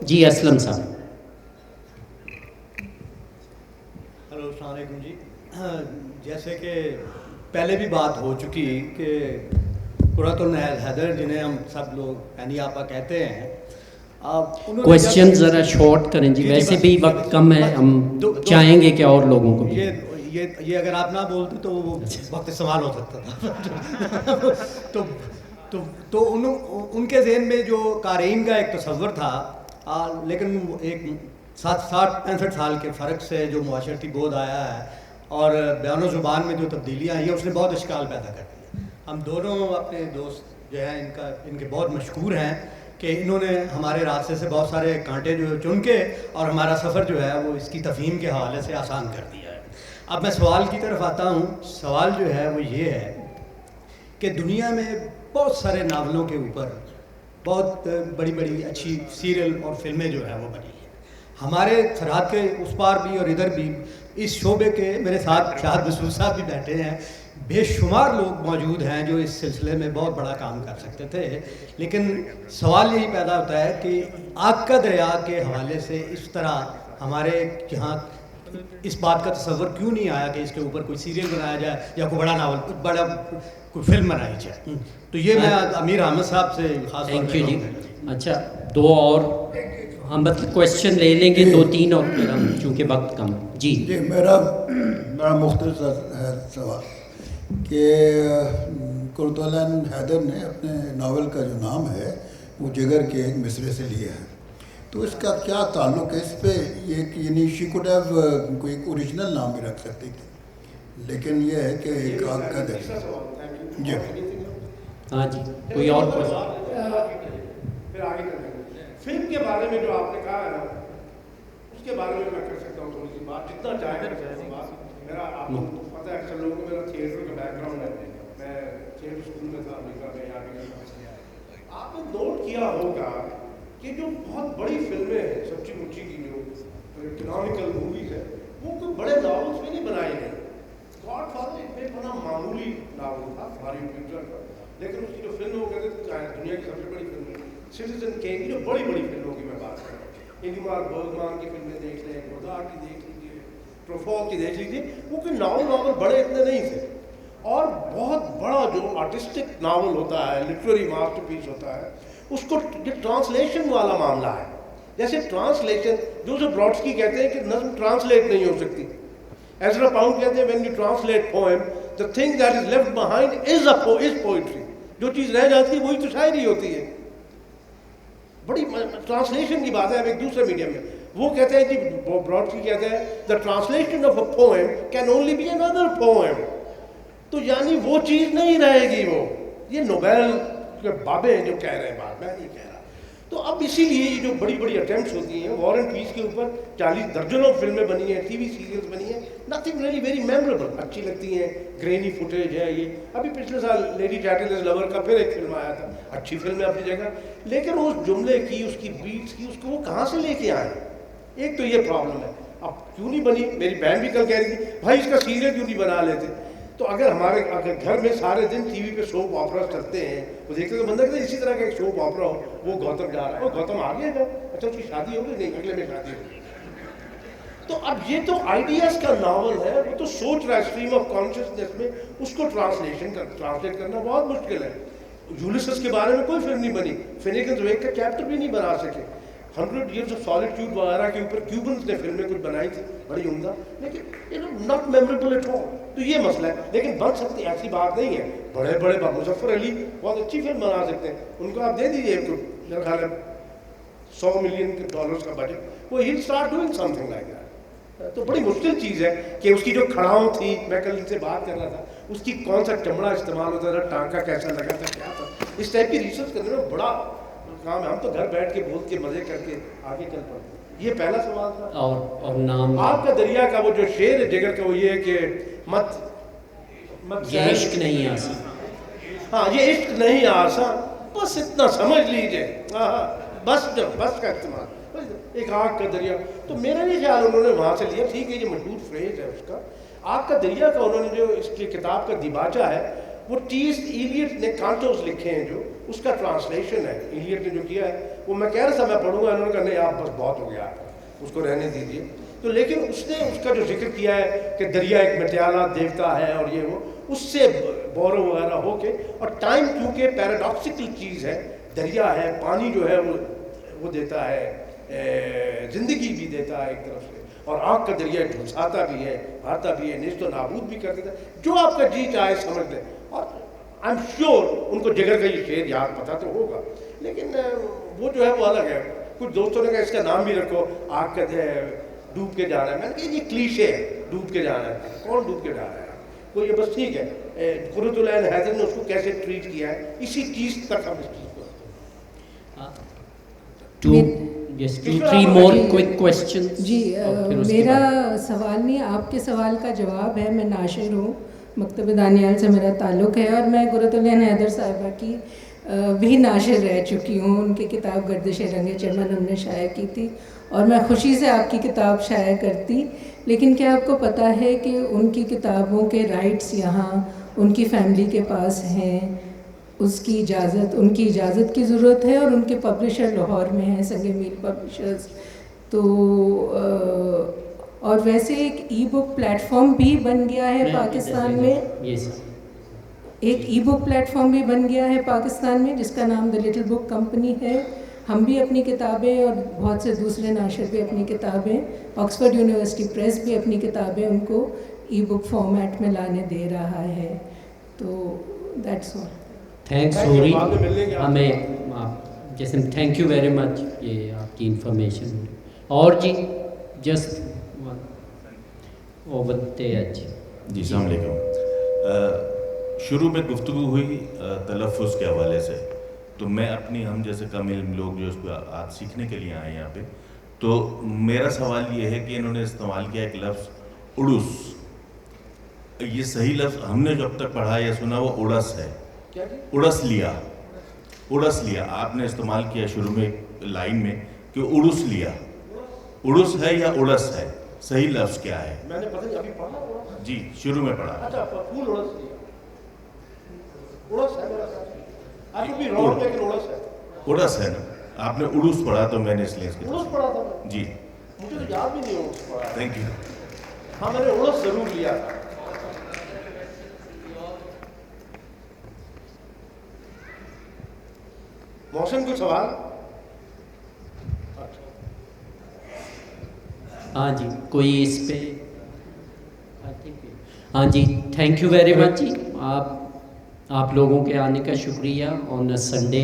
جی اسلم صاحب. ہلو، السلام علیکم جی. جیسے کہ پہلے بھی بات ہو چکی کہ قرۃ الحیدر جنہیں ہم سب لوگ عینی آپا کہتے ہیں، کویسچن ذرا شارٹ کریں جی، ویسے بھی وقت کم ہے، ہم چاہیں گے کہ اور لوگوں کو بھی. یہ اگر آپ نہ بولتے تو وہ وقت استعمال ہو سکتا تھا. تو ان کے ذہن میں جو قارئین کا ایک تصور تھا، لیکن ایک 60-65 سال کے فرق سے جو معاشرتی بود آیا ہے اور بیان و زبان میں جو تبدیلیاں آئی ہیں، اس نے بہت اشکال پیدا کر دیا. ہم دونوں اپنے دوست جو ہیں ان کے بہت مشکور ہیں کہ انہوں نے ہمارے راستے سے بہت سارے کانٹے جو چن کے اور ہمارا سفر جو ہے وہ اس کی تفہیم کے حوالے سے آسان کر دیا ہے. اب میں سوال کی طرف آتا ہوں. سوال جو ہے وہ یہ ہے کہ دنیا میں بہت سارے ناولوں کے اوپر بہت بڑی بڑی اچھی سیریل اور فلمیں جو ہیں وہ بنی ہیں. ہمارے سرحد کے اس پار بھی اور ادھر بھی اس شعبے کے میرے ساتھ شاہد مسعود صاحب بھی بیٹھے ہیں، بے شمار لوگ موجود ہیں جو اس سلسلے میں بہت بڑا کام کر سکتے تھے. لیکن سوال یہی پیدا ہوتا ہے کہ آگ کا دریا کے حوالے سے اس طرح ہمارے یہاں اس بات کا تصور کیوں نہیں آیا کہ اس کے اوپر کوئی سیریل بنایا جائے یا کوئی بڑا ناول، بڑا کوئی فلم بنائی جائے. تو یہ میں امیر احمد صاحب سے خاص تھینک یو جی. اچھا، دو اور ہم کویسچن لے لیں گے، 2-3 اور پھر ہم چونکہ وقت کم. جی میرا مختصر ہے سوال کہ قرۃ العین حیدر نے اپنے ناول کا جو نام ہے وہ جگر کے ایک مصرے سے لیا ہے، تو اس کا کیا تعلق ہے اس پہ؟ یہ یعنی شی کوڈ ہیو کوئی اوریجنل نام بھی رکھ سکتی تھی، لیکن یہ ہے کہ ایک آگ کا دریا. جی ہاں جی، کوئی اور پھر آگے فلم کے بارے میں جو آپ نے کہا ہے نا، اس کے بارے میں کر سکتا ہوں تھوڑی سی بات، جتنا چاہے میرا. آپ کو پتہ ہے اکثر لوگوں کو میرا تھیٹر کا بیک گراؤنڈ ہے، میں تھیٹر اسکول میں تھا امریکہ میں. یہاں بھی آپ نے نوٹ کیا ہوگا کہ جو بہت بڑی فلمیں ہیں سچی مچی کی، جو اکنامیکل موویز ہیں، وہ کوئی بڑے ناولس میں نہیں بنائی گئی. گاڈ فادر ایک بڑا معمولی ناول تھا ہماری فیوچر کا، لیکن اس کی جو فلم ہو گئی تھی دنیا کی سب سے بڑی فلم ہے سٹیزن کین کی. جو بڑی بڑی فلموں کی میں بات کر رہا ہوں، انگمار برگمان کی فلمیں دیکھ لیں، گودار کی دیکھ لیجیے، ٹروفال کی دیکھ لیجیے. وہ کوئی ناول بڑے اتنے نہیں تھے. اور بہت بڑا جو آرٹسٹک ناول ہوتا ہے، لٹریری ماسٹر پیس ہوتا ہے، اس کو ٹرانسلیشن والا معاملہ ہے. جیسے ٹرانسلیشن جو براڈسکی کہتے ہیں کہ نظم ٹرانسلیٹ نہیں ہو سکتی. ایزرا پاؤنڈ کہتے ہیں when you translate poem, the thing that is left behind is poetry. جو چیز رہ جاتی ہے وہی تو شاعری ہوتی ہے. بڑی ٹرانسلیشن کی بات ہے. اب ایک دوسرے میڈیم میں وہ کہتے ہیں کہ براڈسکی کہتے ہیں the translation of a poem can only be another poem. تو یعنی وہ چیز نہیں رہے گی. وہ یہ نوبیل کے بابے ہیں جو کہہ رہے ہیں بات، میں نہیں کہہ رہا. تو اب اسی لیے یہ جو بڑی بڑی اٹیمپٹس ہوتی ہیں، وار اینڈ پیس کے اوپر 40 درجنوں فلمیں بنی ہیں، ٹی وی سیریلز بنی ہیں، نتھنگ ریئلی ویری میموریبل. اچھی لگتی ہیں، گرینی فوٹیج ہے. یہ ابھی پچھلے سال لیڈی چیٹل از لور کا پھر ایک فلم آیا تھا، اچھی فلم ہے اپنی جگہ، لیکن اس جملے کی، اس کی بیٹس کی، اس کو وہ کہاں سے لے کے آئے؟ ایک تو یہ پرابلم ہے. اب کیوں نہیں بنی؟ میری بہن بھی کل کہہ رہی تھی بھائی اس کا سیریل کیوں نہیں بنا لیتے. تو اگر ہمارے گھر میں سارے دن ٹی وی پہ سوپ آپرا چلتے ہیں، وہ دیکھتے تو بندہ کہتا ہے اسی طرح کا ایک سوپ آپرا ہو، وہ گوتم جا رہا ہے، وہ گوتم آ گیا گا، اچھا اس کی شادی ہوگی؟ نہیں، اگلے میں شادی ہوگی. تو اب یہ تو آئیڈیاز کا ناول ہے، وہ تو سوچ رہا ہے اسٹریم آف کانشیسنیس میں، اس کو ٹرانسلیٹ کرنا بہت مشکل ہے. یولیسس کے بارے میں کوئی فلم نہیں بنی، فینیگنز ویک کا چیپٹر بھی نہیں بنا سکے. 100 Years of Solitude وغیرہ کے اوپر کیوبنس نے فلمیں کچھ بنائی تھی بڑی عمدہ، لیکن ناٹ میموریبل ایٹ آل. تو یہ مسئلہ ہے. لیکن بن سکتی، ایسی بات نہیں ہے. بڑے بڑے مظفر علی بہت اچھی فلم بنا سکتے ہیں، ان کو آپ دے دیجیے میرا خیال ہے $100 ملین کا بجٹ، وہ ہل start doing some thing like that. تو بڑی مشکل چیز ہے کہ اس کی جو کھڑاؤں تھی، میں کل ان سے بات کر رہا تھا، اس کی کون سا چمڑا استعمال ہوتا تھا، ٹانکا کیسا لگا تھا، کیا تھا. اس ٹائپ کی ریسرچ کرنے میں بڑا کام ہے. ہم تو گھر بیٹھ کے بول کے مزے کر کے آگے چل پڑتے. یہ پہلا سوال تھا. اور نام آپ کا دریا کا وہ جو شعر ہے جگر کا، وہ یہ ہے کہ یہ عشق نہیں آسان. ہاں، یہ عشق نہیں آسان، بس اتنا سمجھ لیجئے. بس کا استعمال ایک آگ کا دریا. تو میرا نہیں خیال انہوں نے وہاں سے لیا, ٹھیک ہے یہ مشہور فریز ہے اس کا. آگ کا دریا کا انہوں نے جو اس کی کتاب کا دیباچہ ہے وہ ٹی ایس ایلیٹ نے کانٹوز لکھے ہیں جو اس کا ٹرانسلیشن ہے, ایلیٹ نے جو کیا ہے وہ میں کہہ رہا تھا میں پڑھوں گا, انہوں نے کہا نہیں آپ بس بہت ہو گیا اس کو رہنے دیجیے. تو لیکن اس نے اس کا جو ذکر کیا ہے کہ دریا ایک مٹیالہ دیوتا ہے اور یہ وہ, اس سے بورو وغیرہ ہو کے, اور ٹائم کیونکہ پیراڈاکسیکل چیز ہے, دریا ہے, پانی جو ہے وہ دیتا ہے زندگی بھی دیتا ہے ایک طرف سے, اور آگ کا دریا جھلساتا بھی ہے, بھرتا بھی ہے, نیست و نابود بھی کر دیتا ہے. جو آپ کا جی چاہے سمجھ لیں. اور آئی ایم شیور ان کو جگر کا یہ شعر یاد پتہ تو ہوگا, لیکن وہ جو ہے وہ الگ ہے. کچھ دوستوں نے کہا اس کا نام بھی رکھو, آگ کا ڈوب کے جا رہا ہے. میں نے کہا یہ کلیشے ہے, ڈوب کے جانا ہے, کون ڈوب کے جا رہا ہے, کوئی یہ بس ٹھیک ہے. قرۃ العین حیدر نے اس کو کیسے ٹریٹ کیا ہے, اسی چیز تک ہم اس چیز کو three more quick questions. جی میرا سوال نہیں, آپ کے سوال کا جواب ہے. میں ناشر ہوں, مکتب دانیال سے میرا تعلق ہے, اور میں قرۃ العین حیدر صاحبہ کی بھی ناشر رہ چکی ہوں. ان کی کتاب گردش رنگ چمن ہم نے شائع کی تھی, اور میں خوشی سے آپ کی کتاب شائع کرتی. لیکن کیا آپ کو پتہ ہے کہ ان کی کتابوں کے رائٹس یہاں ان کی فیملی کے پاس ہیں, اس کی اجازت, ان کی اجازت کی ضرورت ہے, اور ان کے پبلشر لاہور میں ہیں, سنگ میل پبلشرز. تو اور ویسے ایک ای بک پلیٹ فارم بھی بن گیا ہے پاکستان میں, ایک ای بک پلیٹ فارم بھی بن گیا ہے پاکستان میں جس کا نام دا لٹل بک کمپنی ہے. ہم بھی اپنی کتابیں, اور بہت سے دوسرے ناشر بھی اپنی کتابیں, آکسفورڈ یونیورسٹی پریس بھی اپنی کتابیں ان کو ای بک فارمیٹ میں لانے دے رہا ہے. تو دیٹس آل. تھینکس سوری, ہمیں جیسے تھینک یو ویری مچ, یہ آپ کی انفارمیشن. اور جی جسٹ جی السلام علیکم. شروع میں گفتگو ہوئی تلفظ کے حوالے سے, تو میں اپنی, ہم جیسے کم علم لوگ جو اس کو آج سیکھنے کے لیے آئے یہاں پہ, تو میرا سوال یہ ہے کہ انہوں نے استعمال کیا ایک لفظ اڑس. یہ صحیح لفظ ہم نے جو اب تک پڑھا یا سنا وہ اڑس ہے, اڑس لیا, اڑس لیا آپ نے استعمال کیا شروع میں لائن میں کہ اڑس لیا. اڑس ہے یا اڑس ہے, صحیح لفظ کیا ہے؟ میں نے پتہ ابھی پڑھا جی شروع میں پڑھا. اچھا پھول اڑس لیا, اڑس ہے میرا خیال, آپ کو بھی رونگ لیکن اڑس ہے. اڑس ہے نا, آپ نے اڑس پڑھا تو میں نے اس لیے اڑس پڑھا تھا جی, مجھے تو یاد بھی نہیں اڑس پڑھا. Thank you. ہاں میں نے اڑس ضرور لیا تھا. محسن کو سوال. ہاں جی کوئی اس پہ, ہاں جی تھینک یو ویری مچ جی. آپ لوگوں کے آنے کا شکریہ آن سنڈے.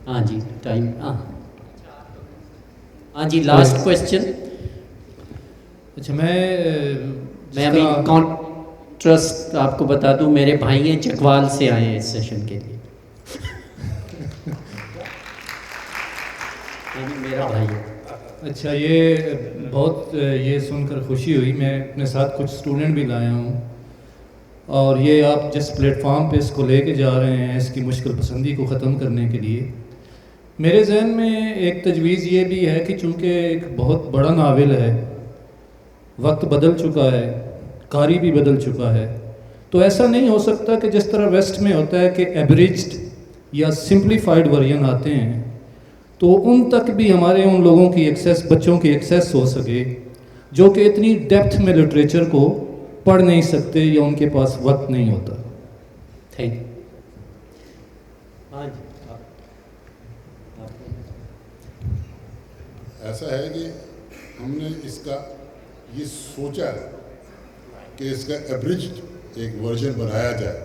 ہاں جی ٹائم, ہاں جی لاسٹ کوشچن. اچھا میں ابھی کانٹرسٹ آپ کو بتا دوں, میرے بھائی ہیں چکوال سے آئے ہیں اس سیشن کے لیے. میرا بھائی ہے. اچھا یہ بہت یہ سن کر خوشی ہوئی. میں اپنے ساتھ کچھ اسٹوڈنٹ بھی لایا ہوں, اور یہ آپ جس پلیٹ فارم پہ اس کو لے کے جا رہے ہیں اس کی مشکل پسندی کو ختم کرنے کے لیے, میرے ذہن میں ایک تجویز یہ بھی ہے کہ چونکہ ایک بہت بڑا ناول ہے, وقت بدل چکا ہے, قاری بھی بدل چکا ہے, تو ایسا نہیں ہو سکتا کہ جس طرح ویسٹ میں ہوتا ہے کہ ایبریجڈ یا سمپلیفائڈ ورژن آتے ہیں, تو ان تک بھی ہمارے ان لوگوں کی ایکسیس, بچوں کی ایکسیس ہو سکے جو کہ اتنی ڈیپتھ میں لٹریچر کو پڑھ نہیں سکتے یا ان کے پاس وقت نہیں ہوتا. Thank you. ہاں جی ایسا ہے کہ ہم نے اس کا یہ سوچا ہے کہ اس کا ایبریجڈ ایک ورژن بنایا جائے.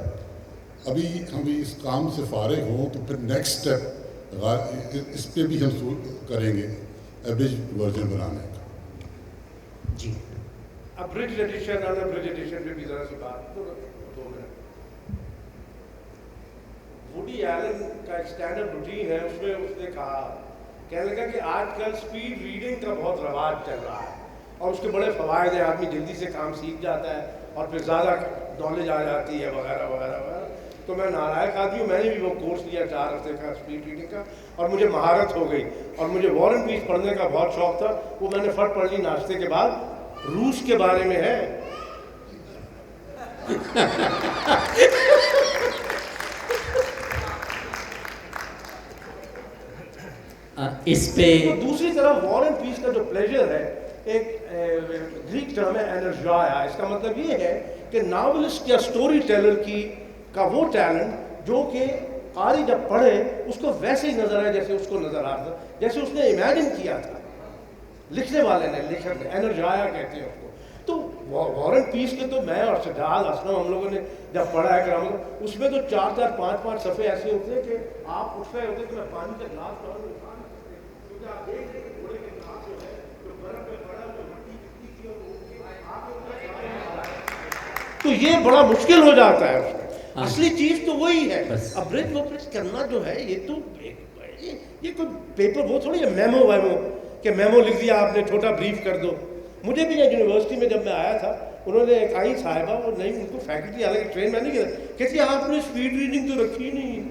ابھی ہم اس کام سے فارغ ہوں تو پھر نیکسٹ اسٹیپ اس پہ بھی ہم کریں گے ایبریجڈ ورژن بنانے کا. جی ابریجڈ ایڈیشن اور ابریجڈ ایڈیشن پہ بھی ذرا سی بات 2 منٹ. ووڈی ایلن کا ایک اسٹینڈرڈ روٹین ہے, اس میں اس نے کہا, کہنے لگا کہ آج کل اسپیڈ ریڈنگ کا بہت رواج چل رہا ہے اور اس کے بڑے فوائد ہیں, آدمی جلدی سے کام سیکھ جاتا ہے اور پھر زیادہ نالج آ جاتی ہے وغیرہ وغیرہ وغیرہ. تو میں نالائق آدمی ہوں. میں نے بھی وہ کورس لیا 4 ہفتے کا اسپیڈ ریڈنگ کا, اور مجھے مہارت ہو گئی. اور مجھے وار اینڈ پیس پڑھنے کا بہت شوق تھا, وہ میں نے فٹ پڑھ لی ناشتے کے بعد. روس کے بارے میں ہے. اس پہ دوسری طرف وار اینڈ پیس کا جو پلیجر ہے, ایک گریک ٹرم ہے انرجایا. اس کا مطلب یہ ہے کہ ناولسٹ یا سٹوری ٹیلر کا وہ ٹیلنٹ جو کہ قاری جب پڑھے اس کو ویسے ہی نظر آئے جیسے اس کو نظر آ رہا, جیسے اس نے امیجن کیا تھا لکھنے والے نے. انرجایا کہتے ہیں اس کو. تو وار اینڈ پیس کے تو میں اور سجاد اسلم ہم لوگوں نے جب پڑھا ہے کرام, اس میں تو 4-4 5-5 صفحے ایسے ہوتے ہیں کہ آپ اٹھ رہے ہوتے کہ میں پانی کا گلاس پڑھا ہوں, کیونکہ آپ دیکھ رہے ہیں گھوڑے کے گلاس جو ہے جو برف میں پڑا ہے, مٹی کتنی کی تو یہ بڑا مشکل ہو جاتا ہے. اصلی چیز تو وہی ہے. اب برج وبرج کرنا جو ہے یہ تو یہ کوئی پیپر وہ تھوڑی ہے میمو ویمو کہ میمو لکھ دیا آپ نے, چھوٹا بریف کر دو. مجھے بھی یونیورسٹی میں جب میں آیا تھا, انہوں نے ایک آئی صاحبہ, اور نہیں ان کو فیکلٹی حالانکہ ٹرین میں نہیں کیا, کہتی آپ نے اسپیڈ ریڈنگ تو رکھی نہیں.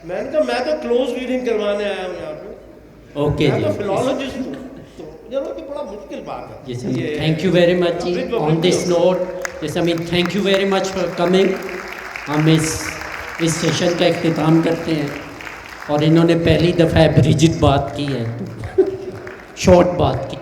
میں نے کہا میں تو کلوز ریڈنگ کروانے آیا ہوں یہاں پہ. اوکے جی, میں تو فلالوجسٹ ہوں. تو ضرور کہ بڑا مشکل بات ہے. Yes, thank you very much. On this note, yes, I mean thank you very much for coming. ہم اس سیشن کا اختتام کرتے ہیں, اور انہوں نے پہلی دفعہ بریجٹ بات کی ہے, شارٹ بات کی.